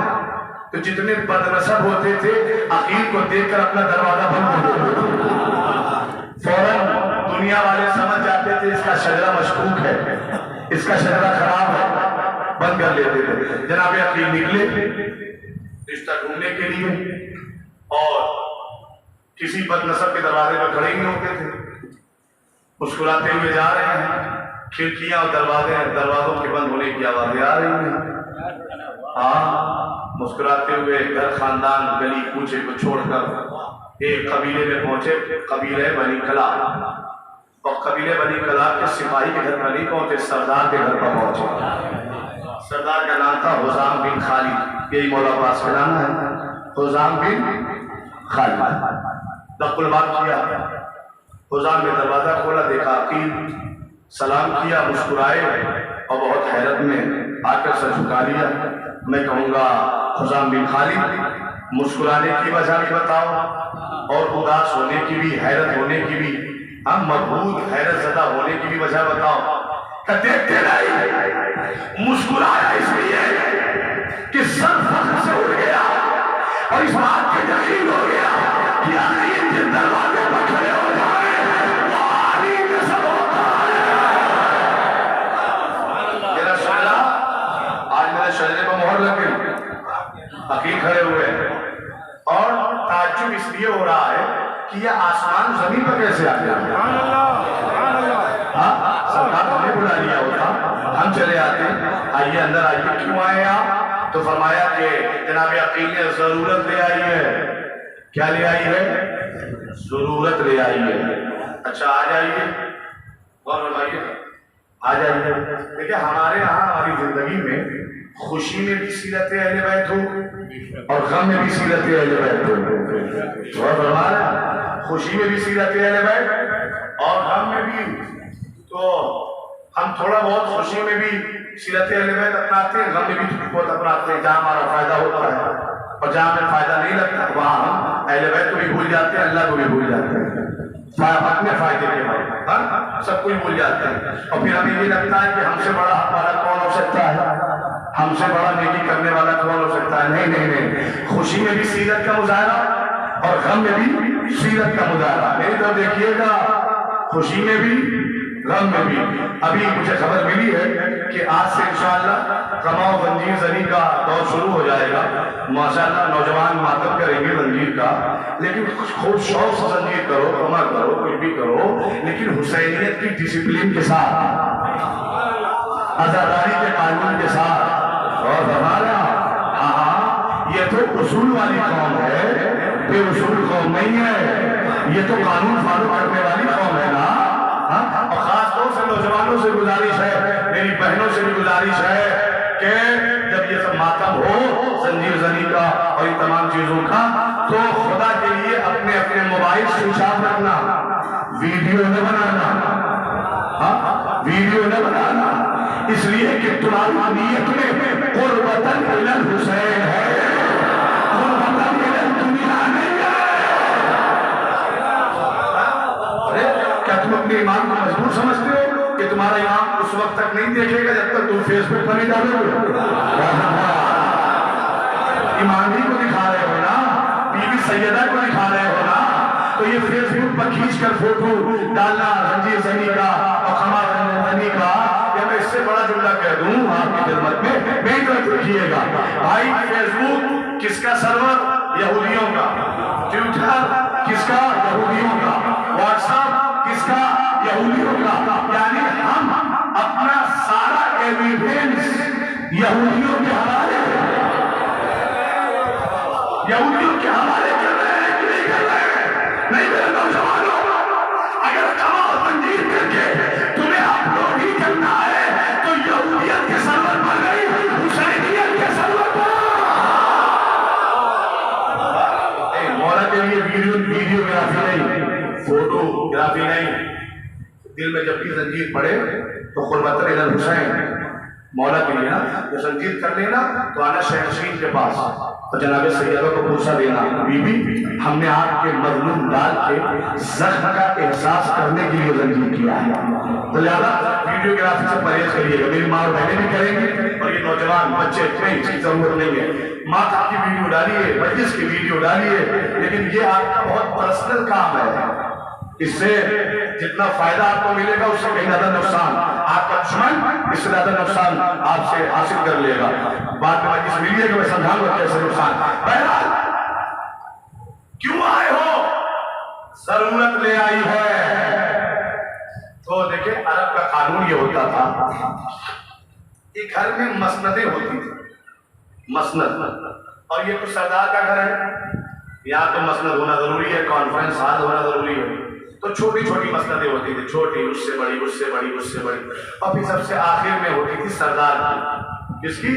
[SPEAKER 1] तो जितने बदनसब होते थे अकील को देखकर अपना दरवाजा बंद कर देते थे। फौरन दुनिया वाले समझ जाते थे इसका शजरा मशकूक है, इसका शजरा खराब है, बंद कर लेते थे। जनाब अकील निकले रिश्ता ढूंढने के लिए, और किसी बदनसब के दरवाजे पर खड़े नहीं होते थे, मुस्कुराते हुए जा रहे हैं, खिड़कियां और दरवाजों के बंद होने की आवाजें आ रही हैं। हाँ, मुस्कुराते हुए घर, खानदान, गली कूचे को छोड़कर एक कबीले में पहुंचे, कबीले बनी कला। और कबीले बनी कला के सिपाही के घर पर नहीं पहुंचे, सरदार के घर पर पहुंचे। सरदार का नाम था हुजाम बिन खालिद, यही मौला पास का नाम है, हुजाम बिन खालिद। दखुल बात किया, हुजाम ने दरवाजा खोला, देखा अकील, सलाम किया, मुस्कुराए और बहुत हैरत में आकर सर झुका लिया। मैं कहूँगा हुजाम बिन खालिद, मुस्कुराने की वजह भी बताओ, और उदास होने की भी, हैरत होने की भी, हम मजबूत हैरत ज़दा होने की भी वजह बताओ। देखते नहीं, मुस्कुराया इसलिए कि सर फख्र से उड़ गया और इस बात के यकीन हो गया कि अकील जिस दरवाजे पर खड़े हो जाए वो आली में सब होता है। मेरा शजरा, आज मेरे शजरे पर मोहर लग गई, अकील खड़े हुए, और ताज्जुब इसलिए हो रहा है कि यह आसमान जमीन पर कैसे आ गया। सरकार हमें बुला लिया होता, हम चले आते, आइए अंदर आइए, क्यों आए आप? तो फरमाया कि जनाब अकील ने जरूरत ले आई है। क्या ले आई है? जरूरत ले आई है। अच्छा आ जाइए, और बताइए, आ जाइए। देखिए हमारे यहाँ, हमारी जिंदगी में खुशी में भी सीरत अहले बैत हो और गम में भी सीरत अहले बैत हो। खुशी में भी सीरत अहले बैत और गम में भी। तो हम थोड़ा बहुत खुशी में भी सीरत अहले बैत अपनाते हैं, गम में भी थोड़ी बहुत अपनाते हैं। जहाँ हमारा फायदा होता है और जहाँ हमें फायदा नहीं लगता वहाँ हम अहले बैत को भी भूल जाते हैं, अल्लाह को भी भूल जाते हैं, अपने फायदे के बाद सब कुछ भूल जाते हैं। और फिर हमें ये लगता है कि हमसे बड़ा हक वाला कौन हो सकता है, हमसे बड़ा नेकी करने वाला कौन हो सकता है। नहीं नहीं नहीं, खुशी में भी सीरत का मुजाहरा और गम में भी सीरत का मुजाहरा। नहीं तो देखिएगा, खुशी में भी गम में भी। अभी मुझे खबर मिली है कि आज से इंशाअल्लाह कमाओ जंजीर जनी का दौर शुरू हो जाएगा। माशाअल्लाह नौजवान मातम करेंगे जंजीर का, लेकिन खूब शौक से जंजीर करो, कमा करो, कुछ भी करो, लेकिन हुसैनियत की डिसिप्लिन के साथ, आजादारी के कानून के साथ। और हमारा हाँ, ये तो उसूल वाली कौम है, बेउसूल कौम नहीं है। ये तो कानून फॉलो करने वाली कौम है ना। और खासतौर से नौजवानों से गुजारिश है, मेरी बहनों से भी गुजारिश है कि जब ये सब मातम हो जंजीर जनी का और इन तमाम चीजों का, तो खुदा के लिए अपने अपने मोबाइल स्विच ऑफ रखना, वीडियो न बनाना। हाँ, वीडियो न बनाना, इसलिए कि तुम्हारी नीयत में कुर्बतन इलल हुसैन है, कुर्बतन इलल दुनिया नहीं है। क्या तुम अपने ईमान को मजबूर समझते हो कि तुम्हारा ईमान उस वक्त तक नहीं देखेगा जब तक तुम फेसबुक पर नहीं डालोगे? ईमानदारी को दिखा रहे हो ना, बीबी सैयदा को दिखा रहे हो ना, तो ये फेसबुक पर खींचकर फोटो डालना जंजीर जनी का और कमाल जनी का, या मैं इससे बड़ा जुमला कह दूं आपकी खिदमत में, बेहतर रखिएगा भाई। फेसबुक किसका सर्वर? यहूदियों का। ट्विटर किसका? यहूदियों का। व्हाट्सएप किसका? यहूदियों का। यानी हम अपना सारा एविडेंस यहूदियों के हवाले कर रहे हैं कि नहीं कर रहे हैं? नहीं मेरे नौजवानों, अगर कमाल मंजीर करके तुम्हें अपलोड ही करना है तो यहूदियत के सर्वर पर नहीं, हुसैनियत के सर्वर पर। मौला के लिए वीडियोग्राफी नहीं, फोटोग्राफी नहीं। दिल में जब भी जंजीर पड़े तो कुर्बतन इलल हुसैन, मौला के लिए ना जब जंजीर कर लेना तो आना शहनशीन के पास और जनाबे सैयदा को पूछा देना, बीबी हमने आपके मजलूम डाल के जख्म का एहसास करने के लिए जंजीर किया है, तो लिहाजा वीडियोग्राफी से परहेज करिएगा। मेरी माँ और बहनें भी करेंगी और ये नौजवान बच्चे नहीं, इसकी जरूरत नहीं है। माता की वीडियो डालिए, मजलिस की वीडियो डालिए, लेकिन ये आपका बहुत पर्सनल काम है। इससे जितना फायदा आपको मिलेगा उससे कहीं ज्यादा नुकसान आपका दुश्मन इससे ज्यादा नुकसान आपसे हासिल कर लेगा। बाद में मजलिस मिलिएगा, मैं समझाऊंगा कैसे नुकसान। बहरहाल क्यों आए हो? जरूरत ले आई है। तो देखिए अरब का कानून ये होता था कि घर में मसनदें होती थी, मसनद, और ये कुछ सरदार का घर है, यहाँ तो मसनद होना जरूरी है, कॉन्फ्रेंस हॉल होना जरूरी है, तो छोटी छोटी मसनदें होती थी, छोटी उससे बड़ी उससे बड़ी उससे बड़ी, और फिर सबसे आखिर में होती थी सरदार की। किसकी?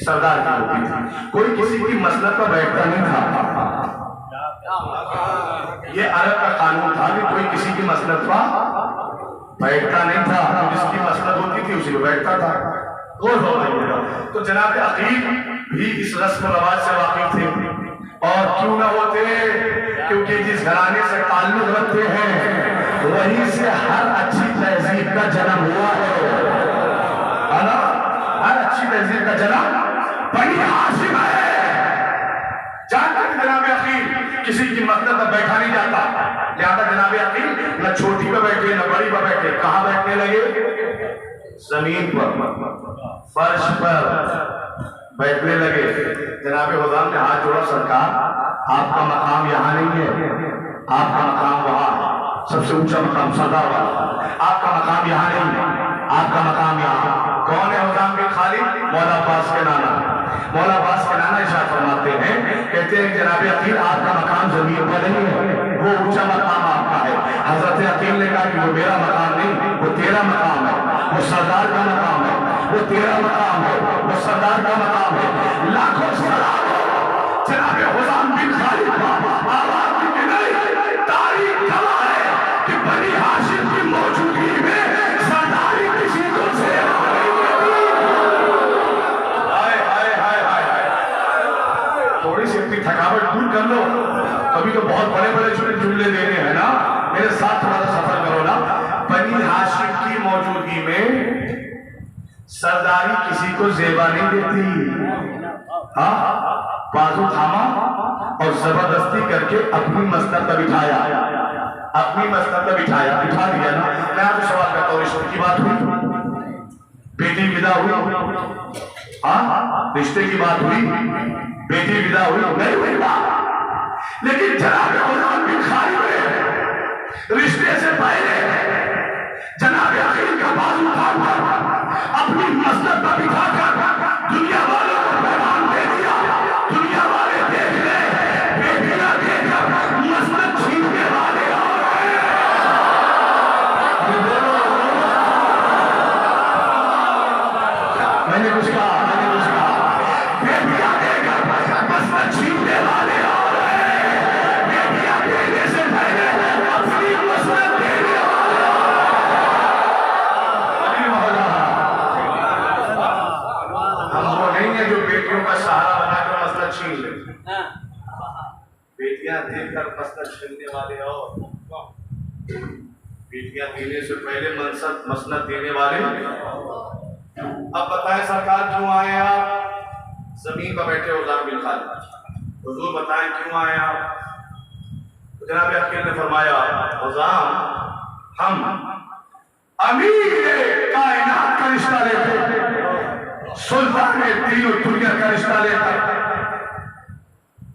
[SPEAKER 1] सरदार की होती थी। कोई किसी की मसनद पर बैठता नहीं था। ये अरब का कानून था कि कोई किसी की मसनद पर बैठता नहीं था, तो जिसकी मसनद होती थी उसी को बैठता था। तो जनाब अकील भी इस रस्म रवाज से वाकिफ थे, और क्यों ना होते, क्योंकि जिस घराने से ताल्लुक रखते हैं वहीं से हर अच्छी तहजीब का जन्म हुआ है ना। हर अच्छी तहजीब का जन्म बनी हाशिम है। जानते हैं जनाब अकील किसी की मसनद पर बैठा नहीं जाता, लिहाजा जनाब अकील न छोटी पे बैठे न बड़ी पे बैठे, कहाँ बैठने लगे? जमीन पर, फर्श पर बैठने लगे। जनाब हुज़ाम ने हाथ जोड़ा, सरकार आपका मकाम यहाँ नहीं है, आपका मकाम वहाँ, सबसे ऊंचा मकाम सरदार वाला, आपका मकाम यहाँ नहीं है, आपका मकाम यहाँ। कौन है हुज़ाम के खालिद? मौला अब्बास के नाना। मौला अब्बास के नाना इरशाद फरमाते हैं, कहते हैं जनाब अकील आपका मकाम जमीन पर नहीं है, वो ऊंचा मकाम आपका है। हजरत अकील ने कहा कि वो मेरा मकाम नहीं, वो तेरा मकाम है, वो सरदार का मकाम है, वो तेरा मकाम है, वो सरदार का मकाम है। लाखों सलाम जनाब हुज़ाम बिन खालिद आवाज की नहीं, तारीख गवाह है कि बनी हाशिम की मौजूदगी में सरदारी किसी को सेवा नहीं देती। हाय हाय हाय हाय, थोड़ी सी अपनी थकावट दूर कर लो, कभी तो बहुत बड़े बड़े जुमले देने हैं ना, मेरे साथ थोड़ा सफर करो ना। बनी हाशिम की मौजूदगी में सरदारी किसी को जेबा नहीं देती। हाँ, बाजू थामा और जबरदस्ती करके अपनी मसनद पर बिठाया। अपनी मस्तक पे बिठा दिया ना। मैं आपसे सवाल करता हूँ, रिश्ते की बात हुई, बेटी विदा हुई, हाँ रिश्ते की बात हुई, बेटी विदा हुई, नहीं हुई बात। लेकिन जनाब उस्मान बिन खालिद रिश्ते से पहले जनाब अकील का बाजू उठाकर अपनी मस्तक पर बिठाकर दुनिया वालों को पैगाम दे दिया, दुनिया वाले देख ले बेटियां देकर मस्तक छीनने वाले मैंने कुछ कहा बेटियां देकर मस्तक छीनने वाले और बेटियां देने से पहले अपनी मस्तक देने वाले। हम वो नहीं है जो बेटियों का सहारा बनाकर मस्तक छीन ले, बेटियां देकर मस्तक छीनने वाले और बेटियां देने से पहले मसनद देने वाले। अब बताएं सरकार क्यों आए आप जमीन पर बैठे उस्मान बिन खालिद, हुजूर बताएं क्यों आए आप। तो जनाब अकील ने फरमाया उस्मान हम अमीर कायनात का रिश्ता लेते, सुल्तान दीन और दुनिया का रिश्ता लेते,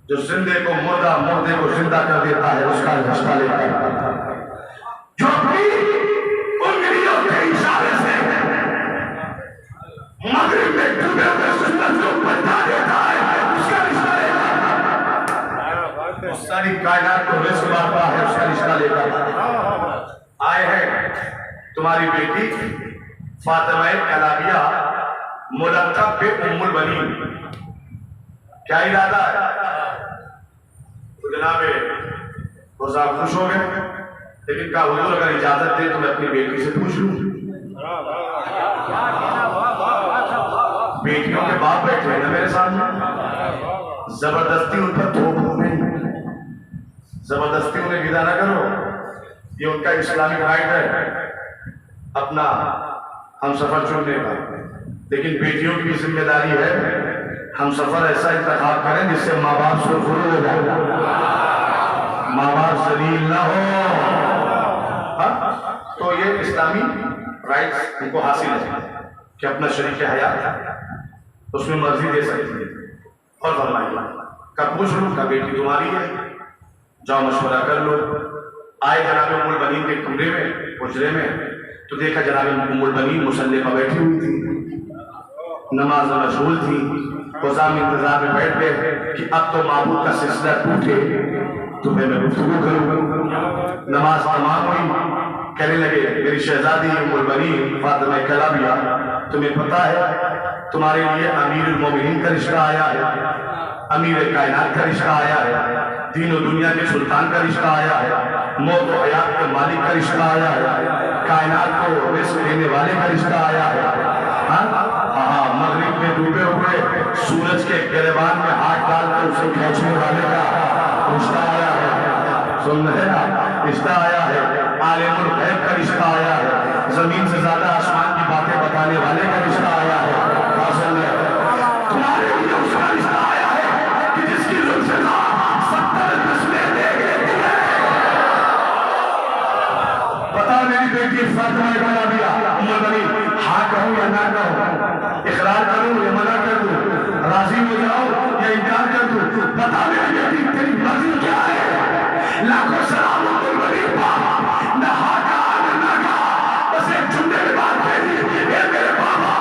[SPEAKER 1] जो जिंदे को मुर्दा मुर्दे को जिंदा कर देता है उसका रिश्ता लेता है, जो अपनी उंगलियों के इशारे से मगरिब में डूबे हुए सूरज को बता देता है उसका रिश्ता लेता है, उस सारी कायनात को रिस्क मारता है उसका रिश्ता लेता। आए हैं तुम्हारी बेटी फातिमा कलाबिया मुलक्कब पे उम्मुल बनीन, क्या इरादा है। तो जनाबे साहब खुश हो गए, लेकिन कहा हुजूर अगर इजाजत दे तो मैं अपनी बेटी से पूछ लूं। बेटियों के बाप बैठे हैं ना मेरे सामने, जबरदस्ती उन पर थोपो नहीं, जबरदस्ती उन्हें विदा ना करो, ये उनका इस्लामिक राइट है अपना हम सफर चुनने का। लेकिन बेटियों की भी जिम्मेदारी है हम सफर ऐसा इंतखाब करें जिससे माँ बाप सुरखुर हो जाए, माँ बाप जलील ना हो। तो ये इस्लामी राइट्स उनको हासिल है कि अपना शरीक हयात उसमें मर्जी दे सकती है। और फरमाइए कब पूछ लो का बेटी तुम्हारी है, जाओ मशवरा कर लो। आए जनाब उम्मुल बनीन के कमरे में हुजरे में, तो देखा जनाब उम्मुल बनीन मुसल्ले पर बैठी हुई थी, नमाज में मशगूल थी। उस्मान इंतजार में बैठ गए कि अब तो माबूद का सिलसिला टूटे तो मैं गुफ्तगू करूँ। नमाज तमाम हुई, कहने लगे मेरी शहजादी उम्मुल बनीन फातिमा कलाबिया, तुम्हें पता है तुम्हारे लिए अमीरुल मोमिनीन का रिश्ता आया है, अमीर कायनात का रिश्ता आया है, दीन और दुनिया के सुल्तान का रिश्ता आया है, मौत और हयात के मालिक का रिश्ता आया है, कायनात को रिस्क देने वाले का रिश्ता आया है। हाँ मगरिब में डूबे हुए सूरज के गिरबान में हाथ डालकर उसे खींचने वाले का रिश्ता आया है। सुन रहे ना, रिश्ता आया है, आलिमुल गैब का रिश्ता आया है, जमीन से ज्यादा आसमान की बातें बताने वाले का रिश्ता आया है। तुम्हारे लिए उसका रिश्ता आया है कि जिसकी जुल्फ़े 70 नस्लें देख लेती है। बता मेरी बेटी फातिमा कलाबिया उम्मुल बनीन, हाँ कहूँ या ना कहूँ, इकरार करूँ या मना कर दूँ, राजी हो जाओ या इनकार कर दूँ, बता मेरी बेटी तेरी मर्जी क्या है। लाखों सलाम उम्मुल बनीन न हाका न नाका, बस एक जुमले में बात कही, मेरे बाबा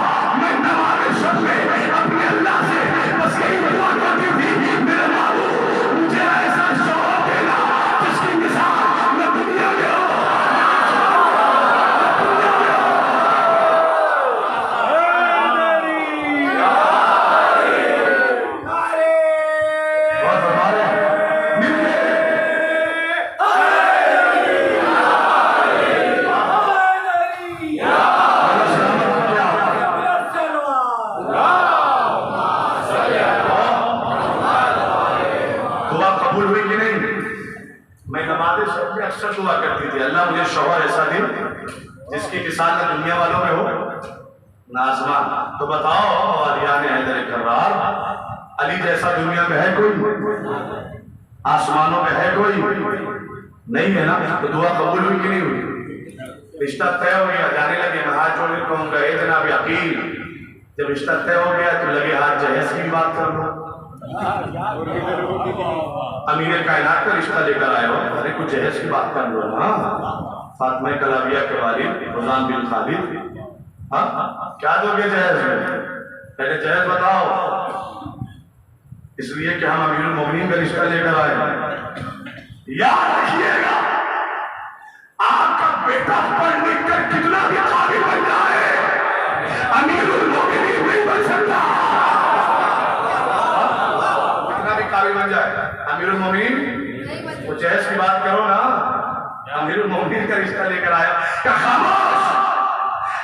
[SPEAKER 1] मैं नमाज़ शब में अपने अल्लाह से बस यही दुआ करती थी, मेरे बाबू मुझे ऐसा शौहर देना जिसकी मिसाल मैं दुनिया में हो। अक्सर दुआ करती थी अल्लाह मुझे शौहर ऐसा दे जिसकी मिसाल न दुनिया वालों में हो ना आसमान। तो बताओ वालियाने हैदर कर्रार, अली जैसा दुनिया में है कोई, आसमानों में है कोई, नहीं है ना, तो दुआ कबूल हुई कि नहीं हुई? रिश्ता तय हो गया, जाने लगे, मैं हाथ जोड़ के कहूँगा ए जनाब अकील, जब रिश्ता तय हो गया तो लगे हाथ जहेज की बात कर लो। अमीर कायनात का रिश्ता लेकर आए हो, अरे कुछ जहेज की बात कर लो ना। फातिमा कलाबिया के वालिद रुज़ान बिन खालिद, हाँ क्या दोगे जहेज में? पहले जहेज बताओ, इसलिए कि हम अमीरुल मोमिनीन का रिश्ता लेकर आए। याद रखिएगा, आपका बेटा पढ़ लिख कर कितना भी काबिल बन जाए, अमीरुल मोमिनीन नहीं बन सकता। कितना भी काबिल बन जाए, अमीरुल मोमिनीन, वो जहेज की बात करो ना। अमीरुल मोमिनीन का रिश्ता लेकर आया, क्या खामोश,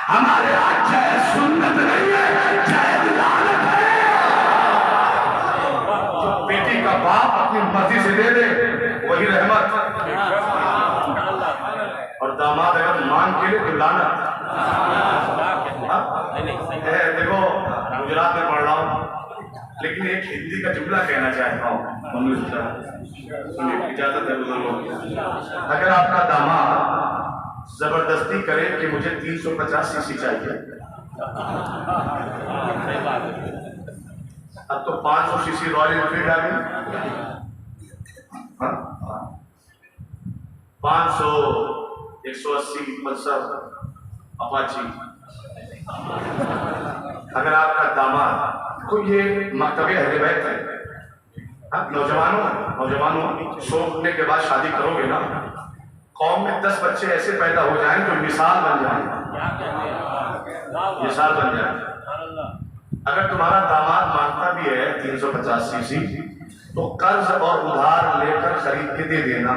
[SPEAKER 1] हमारे आज जहेज सुन्नत नहीं है, जहेज लानत है। जो बेटी का बाप अपनी मर्जी से दे दे वही रहमत, और दामाद अगर मान के लिए तो लानत। देखो गुजरात में पढ़ रहा हूँ, लेकिन एक हिंदी का जुमला कहना चाहता हूँ, इजाजत है बुजुर्गों। अगर आपका दामाद जबरदस्ती करे कि मुझे 350 सीसी चाहिए, अब तो 500 सीसी रॉयल एनफील्ड आ गई, 500, 180 पल्सर अपाची। अगर आपका दामाद को ये मकतबे अहले बैत है, नौजवानों सोचने के बाद शादी करोगे ना, कौम में 10 बच्चे ऐसे पैदा हो जाएं जो मिसाल बन जाए, मिसाल बन जाए। अगर तुम्हारा दामाद मांगता भी है 350 सीसी, तो कर्ज और उधार लेकर खरीद के दे देना।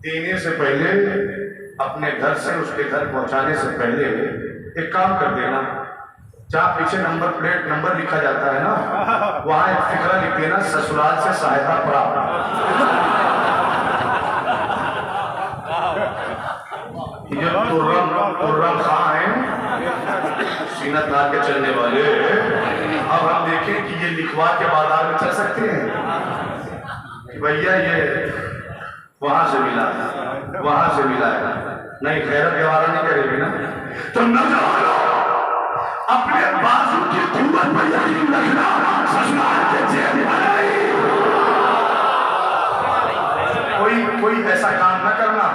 [SPEAKER 1] देने से पहले अपने घर से उसके घर पहुंचाने से पहले एक काम कर देना, जहाँ पीछे नंबर प्लेट नंबर लिखा जाता है ना, वहां एक फिक्रा लिख देना, ससुराल से सहायता प्राप्त। ये तुर्रम खां है, सीना तार के चलने वाले। अब हम देखें कि ये लिखवा के बाजार में चल सकते हैं कि भैया ये वहां से मिला है, वहां से मिला है, नहीं खैरत व्यवहार नहीं करेगी ना। तो नौजवानों, अपने बाजू की कीमत पर यकीन रखना, ससुराल के जेब बनाई। कोई ऐसा काम न करना,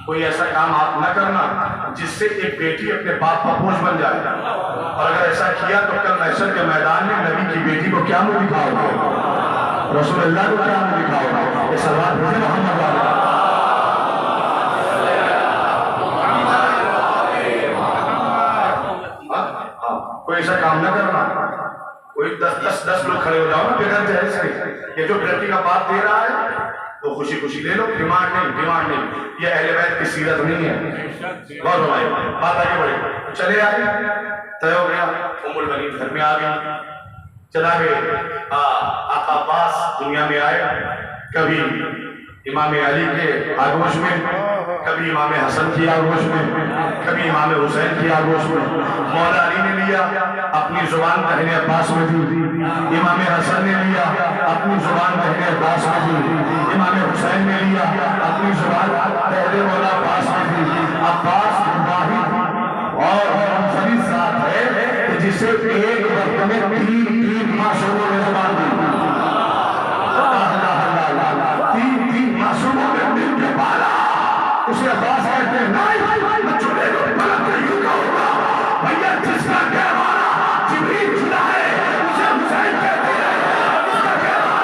[SPEAKER 1] कोई ऐसा काम आप न करना जिससे एक बेटी अपने बाप का बोझ बन जाए। और अगर ऐसा किया तो कल महशर के मैदान में नबी की बेटी को क्या मुंह दिखाओगे, रसूलुल्लाह को क्या मुंह दिखाओगे? ये सवाल मुझे मोहम्मद वाला। कोई ऐसा काम न करना, कोई 10 लोग खड़े हो जाओ ना बेघर जहेज के, ये जो लड़की का बाप दे रहा है तो खुशी खुशी ले लो, डिमांड नहीं। ये अहले बैत की सीरत नहीं है। बहुत भाई बात आगे बढ़े, चले आए, तय हो गया, उम्मुल बनीन घर में आ गई, चला गए। आका अब्बास दुनिया में आए, कभी इमाम अली के आगोश में, कभी इमाम हसन की आगोश में, कभी इमाम हुसैन की आगोश में। मौला अली ने लिया, अपनी जुबान बहने अब्बास में दी। इमाम हसन ने लिया, अपनी जुबान बहने अब्बास में दी। इमाम हुसैन ने लिया, अपनी जुबान पहले मौला अब्बास में दी। अब्बास वाहिद और मुनफरिद ज़ात है जिसे एक वक्त में 3 मासूमों ने जुबान दी। 3 मासूमों ने मिलकर पाला। उसे अब्बास कहते हैं, नहीं मैं चुने को पलट के यूं कहूंगा, भैया जिसका कहवाना जिब्रील चुना है उसे हुसैन कहते हैं, उसका कहवाना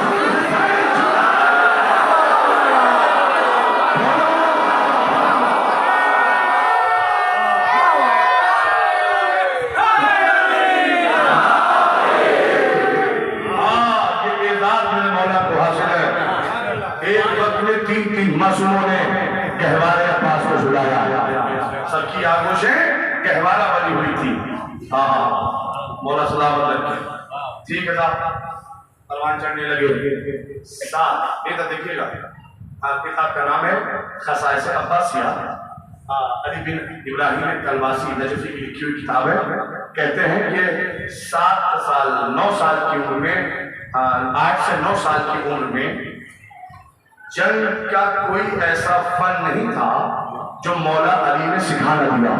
[SPEAKER 1] हुसैन चुना है। ये एजाज मेरे मौला को हासिल है। एक वक्त में 3 मासूमों ने गहवारे अब्बास को झुलाया, सबकी आगोशें गहवारा बनी हुई थी। हाँ मौला सलामत रखे, ठीक है साहब, परवान चढ़ने लगे। साथ ये तो देखिएगा, किताब का नाम है खसाइस अब्बासिया, अली बिन इब्राहिम कलवासी नजफी की लिखी हुई किताब है। कहते हैं कि 7 साल 9 साल की उम्र में, 8 से 9 साल की उम्र में जंग का कोई ऐसा फन नहीं था जो मौला अली ने सिखा न दिया।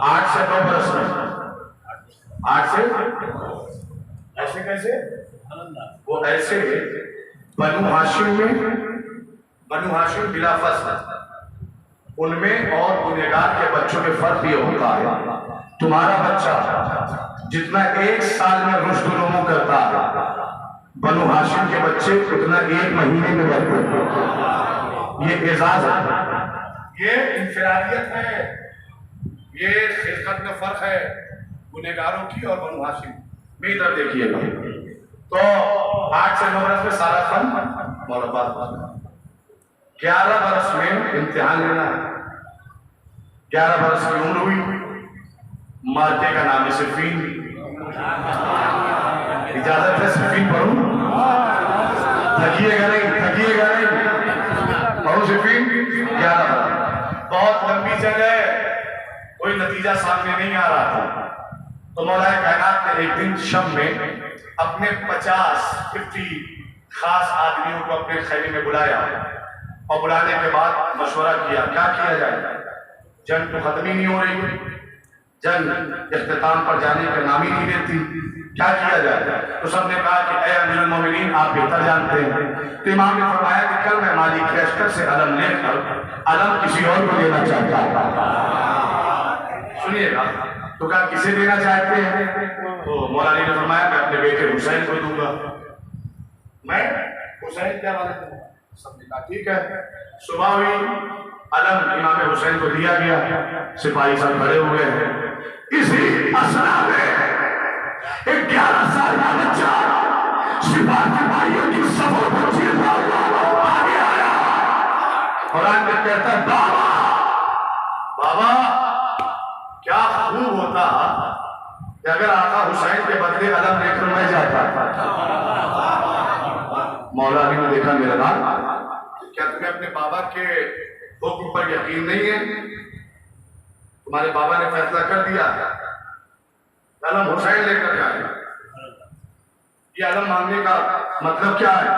[SPEAKER 1] 8 से 9 बरस में, 8 से ऐसे कैसे वो ऐसे बनु हाशिम बिला फसल उनमें और गुनहगार के बच्चों में फर्क ये होता है, तुम्हारा बच्चा जितना 1 साल में रुश्द-उनूमू करता है, बनु हाशिम के बच्चे उतना 1 महीने में बढ़ते हैं। ये एजाज है, ये इंफरादियत है, ये खिलकत में फर्क है गुनहगारों की और बनु हाशिम में। इधर देखिएगा तो 8 से 9 बरस में सारा फन मौलबाद, 11 बरस में इम्तिहान लेना है। 11 बरस की उम्र हुई, मार्के का नाम है सिफीन। इजाजत है सिफीन पढ़ूं? थकिएगा नहीं पढ़ो सिफीन। 11 बरस बहुत लंबी जंग है, कोई नतीजा सामने नहीं आ रहा था। तो मौलाए कायनात ने एक दिन शम में अपने 50 खास आदमियों को अपने खैमे में बुलाया और बुलाने के बाद मशवरा किया क्या किया जाए। जंग तो खत्म ही नहीं हो रही, जंग इख्तिताम पर जाने का नाम ही नहीं लेती, क्या किया जाए। तो सबने कहा कि ऐ अमीरुल मोमिनीन, आप बेहतर जानते हैं। तो इमाम ने फरमाया कि कल मैं मालिक के अस्तर से अलम लेकर अलम किसी और को देना चाहता हूं। सुनिएगा, तो कहा किसे देना चाहते हैं? तो मौलाना ने फरमाया मैं अपने बेटे हुसैन को दूंगा। मैं हुसैन क्या वाले? सबने कहा ठीक है। सुबह हुई, अलम इमाम हुसैन को दिया गया, सिपाही सब खड़े हुए हैं। इसी असना में एक 11 साल का बच्चा सिपाही भाइयों की सफर को चीरता हुआ आगे आया और आगे कहता है बाबा क्या खूब होता कि अगर आका हुसैन के बदले अलम लेकर मैं जाता। मौलाना ने देखा मेरा नाम, क्या तुम्हें अपने बाबा के हुक्म पर यकीन नहीं है? तुम्हारे बाबा ने फैसला कर दिया अलम हुसैन लेकर जाए। ये अलम मांगने का मतलब क्या है?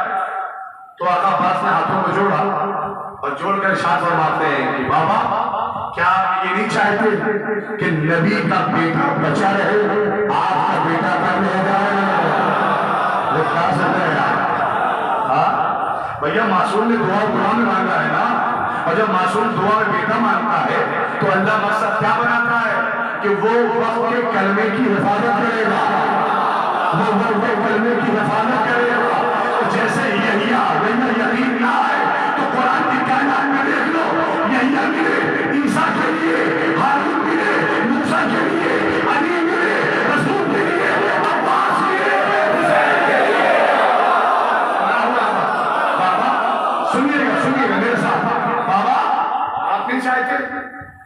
[SPEAKER 1] तो आका अब्बास ने हाथों को जोड़ा और जोड़कर इरशाद फरमाते हैं कि बाबा क्या आप ये नहीं चाहते कि नबी का बेटा बचा रहे, आपका बेटा कब रह जाए? भैया मासूम ने दुआ में मांगा है ना, और जब मासूम दुआ में बेटा मांगता है तो अल्लाह मकसद क्या बनाता है कि वो वक्त के कलमे की हिफाजत करेगा, वो वक्त के कलमे की हिफाजत करेगा। जैसे यहिया यकीन ना आए तो कुरान की कायनात में देख लो, यहिया मिले ईसा के लिए, हारून मिले मूसा के लिए, अली मिले रसूल के लिए, अब्बास मिले हुसैन के लिए। सुनिएगा मेरे साथ, बाबा आप नहीं चाहते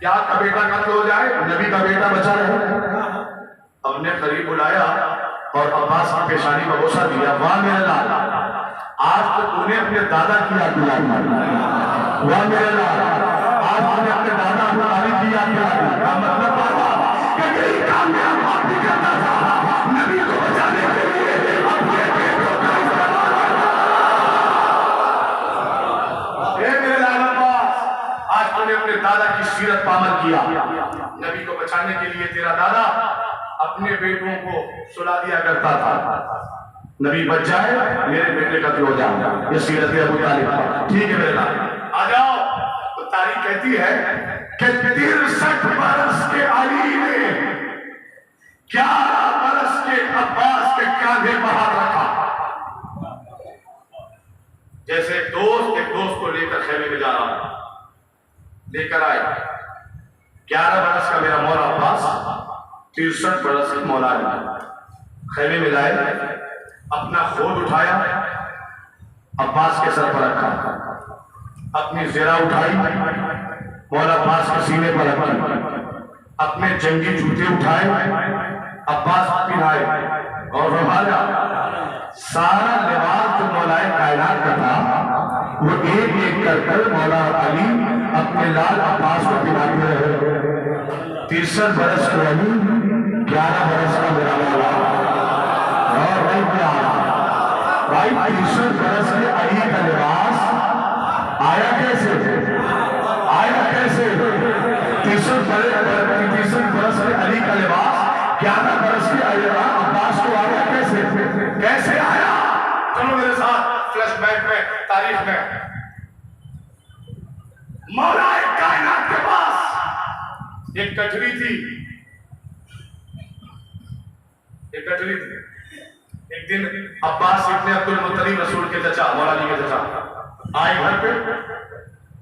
[SPEAKER 1] कि आपका बेटा कत्ल हो जाए, नबी का बेटा बचा रहे? हमने करीब बुलाया और अब्बास की पेशानी में बोसा दिया, वाह मेरे लाल, आज तो तूने अपने दादा की याद दिलाई। वाह मेरे लाल, आज तूने अपने दादा को तारीफ की याद दिलाई। का मतलब बाबा कि यही काम मेरा बाप भी करता था, नबी को बचाने के लिए अपने बेटों का इस्तेमाल करता। मेरे लाल अब्बास, आज तूने अपने दादा की सीरत पामल किया। नबी को बचाने के लिए तेरा दादा अपने बेटों को सुला दिया करता था, नबी बच जाए मेरे बेटे का हो जाए, ये सीरत अबू तालिब। ठीक है मेरे लाल, आ जाओ। तो तारीख कहती है कि 63 बरस के अली ने 11 बरस के अब्बास के कांधे पर हाथ रखा। जैसे एक दोस्त को लेकर खेमे में जा रहा, लेकर आए 11 बरस का मेरा मौला अब्बास, 63 बरस की मौला खेमे में लाए, अपना खोद उठाया, अब्बास के सर पर रखा, अपनी ज़रा उठाई, मौला अब्बास के सीने पर रखी, अपने जंगी जूते उठाए, अब्बास पिन्हाए और रुमाला, सारा लिबास जो मौलाए कायनात का था वो एक एक कर मौला अली अपने लाल अब्बास को पिलाते रहे। 63 बरस के अली, 11 बरस का मेरा मौला। और नहीं भाई 63 बरस के अली का लिबास आया कैसे? 63 बरस के अली का लिबास 11 बरस के अब्बास को आया कैसे आया? चलो मेरे साथ फ्लैशबैक में, तारीख में। मौला कायनात के पास एक कटरी थी। एक दिन अब्बास इब्ने अब्दुल मुत्तलिब रसूल के चचा, मौला जी के चचा आए घर पे।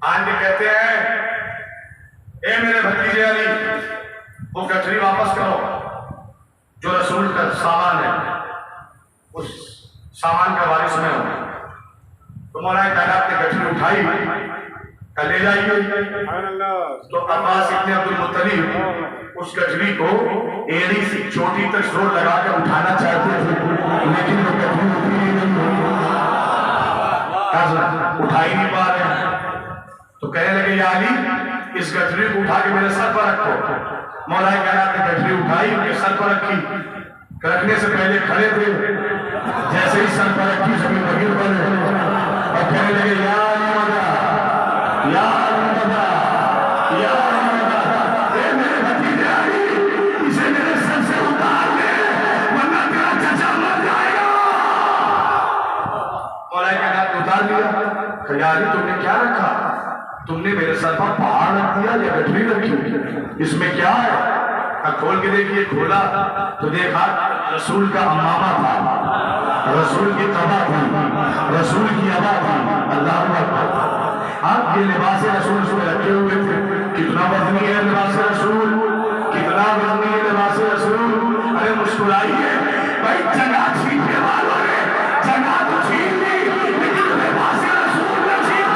[SPEAKER 1] आन के कहते हैं, ए मेरे भतीजे अली, वो कटरी वापस करो जो रसूल का सामान है, उस सामान का वारिस में हो। तो मौला कायनात ने कटरी उठाई, कल ले जाइए। तो अब्बास इब्ने अब्दुल मुत्तलिब उस कटरी को एड़ी से चोटी तक जोर लगाकर उठाना चाहते थे, लेकिन वो कटरी उठा ही नहीं पा रहे। तो कहने लगे, या अली, इस गठरी को उठा के मेरे सर पर रखो। मौला कायनात ने गठरी उठाई, उनके सर पर रखी। रखने से पहले खड़े थे, जैसे ही सर पर रखी सभी बगीर पड़े और कहने लगे, या अली, या मेरे भतीजे अली, इसे मेरे सर से उतार दे, वरना तेरा चचा मर जाएगा। मौला कायनात ने उतार दिया। खजाली, तुमने क्या रखा? तुमने मेरे सर पर पहाड़ रख दिया या गठरी रखी? इसमें क्या है? खोल के देखिए। खोला तो देखा रसूल का अम्मामा था, रसूल की कबा थी, रसूल की अबा थी। अल्लाह अकबर। आप ये लिबास रसूल में रखे हुए थे। कितना वजनी है लिबास रसूल, कितना वजनी है लिबास रसूल। अरे मुस्कुराइए भाई, जगह छीनने वालों ने जगह तो छीन ली, लेकिन लिबास रसूल ने छीन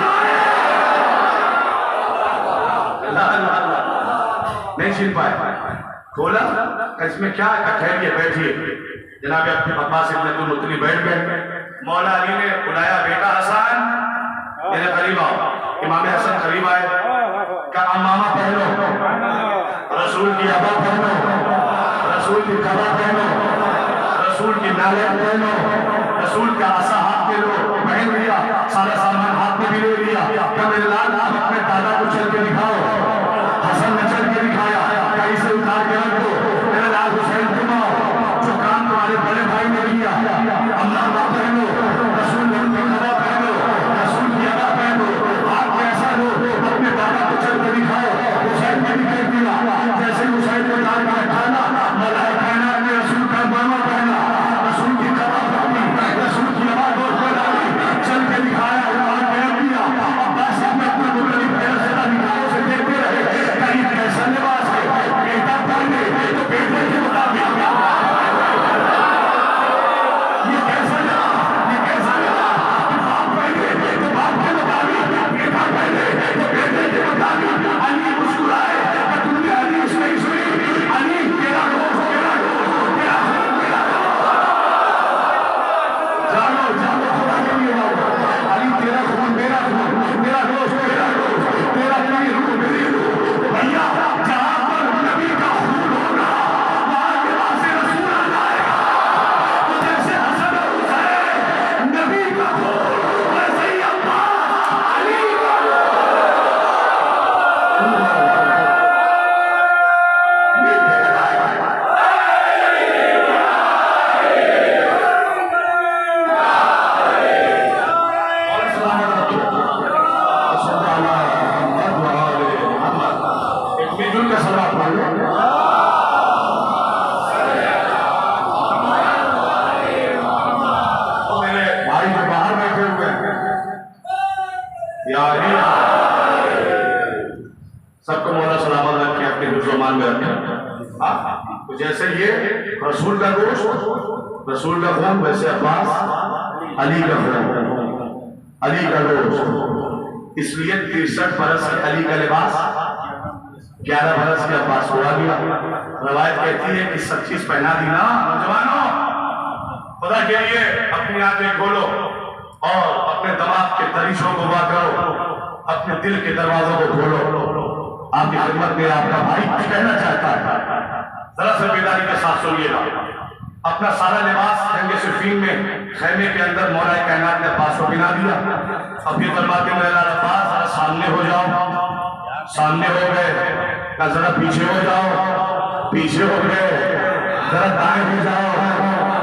[SPEAKER 1] नहीं छीन पाए। खोला, इसमें क्या है? ठहरिए, बैठिए। जनाब अब्बास इब्ने अब्दुल मुत्तलिब बैठ गए। मौला अली ने बुलाया, बेटा हसन, मेरे करीब आओ। इमाम हसन करीब आए, का अम्मामा पहनो, रसूल की अबा पहनो, रसूल की कबा पहनो, रसूल की नाले पहनो, रसूल का आसा हाथ में लो। पहन लिया, सारा सामान हाथ में भी ले लिया। क्या मेरे लाल, आप अपने दादा को चल के दिखाओ। हसन ने चल के दिखाया, कहीं से उतार के रख दो। मेरे लाल हुसैन तुम आओ, जो काम तुम्हारे बड़े भाई ने किया। अम्मा पहनो, रसूल की कबा पहनो, रसूल की अबा पहनो, आप कैसा लो, अपने दादा को चल के दिखाओ। हुसैन ने भी कह दिया, जैसे हुसैन को उतार के रखाना, मौला कायनात ने रसूल का अम्मामा पहना, रसूल की कबा पहनी, रसूल की अबा चल के दिखाया, उतार के रख दिया। अब्बास इब्ने अब्दुल मुत्तलिब से देखते रहे, कहीं कैसा लिबास है, बेटा पहने तो बेटे के मुताबिक। ये कैसा लगा, ये कैसा लगा? बाप पहने तो बाप के मुताबिक, बेटा पहने तो बेटे के मुताबिक। अली मुस्कुराए, तुमने अली नहीं सुनी? अली तेरा दोस्त, तेरा दोस्त, तेरा दोस्त, तेरा दोस्त। जानो जानो, खुदा के लिए आओ। अली तेरा खून मेरा खून, तेरा दोस्त मेरा दोस्त, तेरा मेरी रूह मेरी रूह। भैया, जहां पर नबी का खून होगा, वहां लिबास रसूल आ जाएगा। तो जैसे हसन और हुसैन नबी का खून, वैसे ही अब्बास अली का मिलजुल का सलाह पढ़ लो। मेरे भाई जो बाहर बैठे हुए हैं, सबको मौला सलामत रखे, अपने गुजमान में रखे। तो जैसे ये रसूल का गोश्त, रसूल का खून, वैसे अब्बास अली का खून, अली का गोश्त। इसलिए 63 बरस के अली का लिबास 11 बरस के अब्बास को आ गया। रवायत कहती है कि सब चीज पहना दी ना। नौजवानों, खुदा के लिए अपनी आंखें खोलो और अपने दिमाग के दरिशों को वाह करो, अपने दिल के दरवाजों को खोलो। आपकी खिदमत में आपका भाई कुछ कहना चाहता है, जरा से बेदारी के साथ सुनिएगा। अपना सारा लिबास जंगे सिफ़ीन में खैमे के अंदर मौला कायनात ने अब्बास को पिला दिया। अब ये फरमाते हैं मेरा अब्बास जरा सामने हो जाओ, सामने हो गए, का जरा पीछे हो जाओ, पीछे हो गए, जरा दाएं हो जाओ,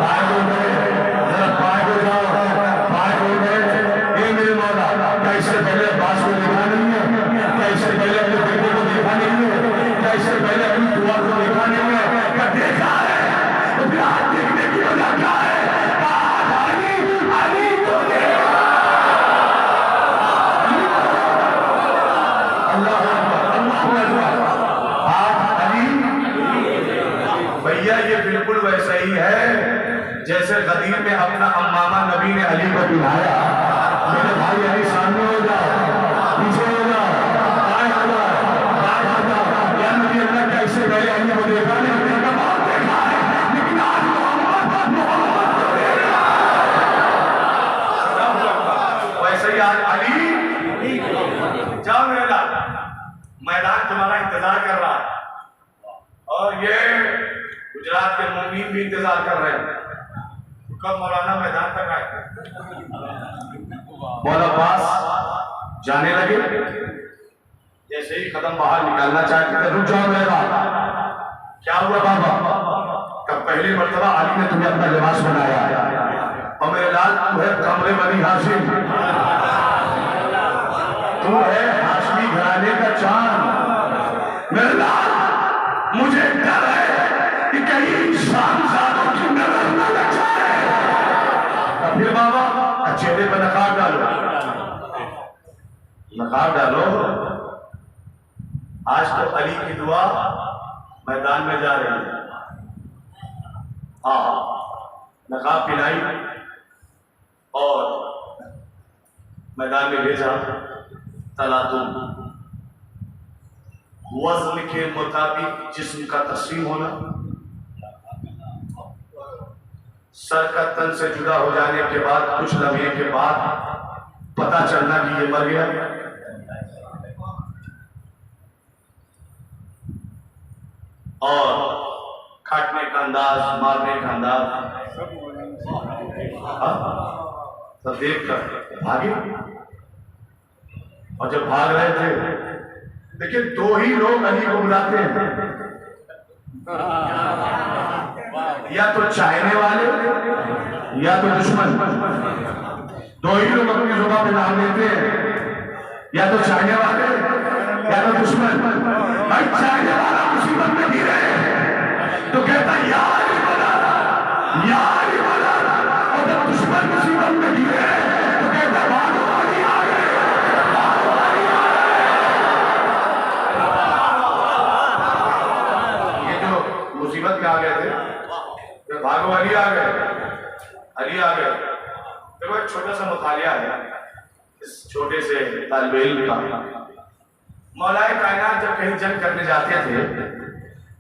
[SPEAKER 1] दाएं हो गए, जरा बाएं हो जाओ, बाएं हो गए। ये मेरे मौला क्या इससे पहले अब्बास को देखा नहीं है? क्या इससे पहले अपने बेटे को देखा नहीं है? क्या इससे पहले अपनी दुआ को देखा नहीं है? क्या देखा है? तो फिर आज देखने की वजह क्या है? भैया ये बिल्कुल वैसा ही है जैसे गदीर में अपना अम्मामा नबी ने अली को पिलाया। मेरे भाई अली सामने हो जाओ, पीछे हो जाओ, बाएं हो जाओ, बाएं हो जाओ। या नबी अल्लाह कैसे गए अली को देखा नहीं, उन्होंने बहुत देखा है, लेकिन आज मोहम्मद को देखा। वैसे ही आज अली जाओ मेरा मैदान तुम्हारा इंतजार कर रहा है, और ये गुजरात के मोमिन भी इंतजार कर रहे हैं कब मौलाना मैदान तक आए। मौला अब्बास जाने लगे, जैसे ही कदम बाहर निकालना चाहते थे, रुक जाओ मेरा, क्या हुआ बाबा? कब पहली मर्तबा अली ने तुम्हें अपना लिबास बनाया, और मेरे लाल तू है कमरे बनी हाशिम, तू है हाशमी घराने का चांद। मेरे लाल मुझे डर है कि कहीं शामजादों की नजर न लग जाए। फिर बाबा चेहरे पर नकाब डालो, नकाब डालो। आज तो अली की दुआ मैदान में जा रही है। हाँ, नकाब पिलाई और मैदान में भेजा। तलातुम वज़न के मुताबिक जिस्म का तस्लीम होना, सर का तन से जुदा हो जाने के बाद कुछ लम्हे के बाद पता चलना कि ये मर गया। और काटने का अंदाज, मारने का अंदाज सब देख कर भागे। और जब भाग रहे थे, देखिए दो ही लोग अली को बुलाते हैं, या तो चाहने वाले या तो दुश्मन। दो ही लोग अपनी जुबान पे नाम लेते हैं, या तो चाहने वाले या तो दुश्मन। भाई चाहने वाला मुसीबत में गिरे तो कहता यार यार, और जब दुश्मन मुसीबत में गिरे तो कहता भागो अली आ गए। ये जो मुसीबत में आ गए थे, भागो अली आ गए, अली आ गए। देखो एक छोटा सा मुतालिया है इस छोटे से तालिबे इल्म का। मौलाए कायनात जब कहीं जंग करने जाते थे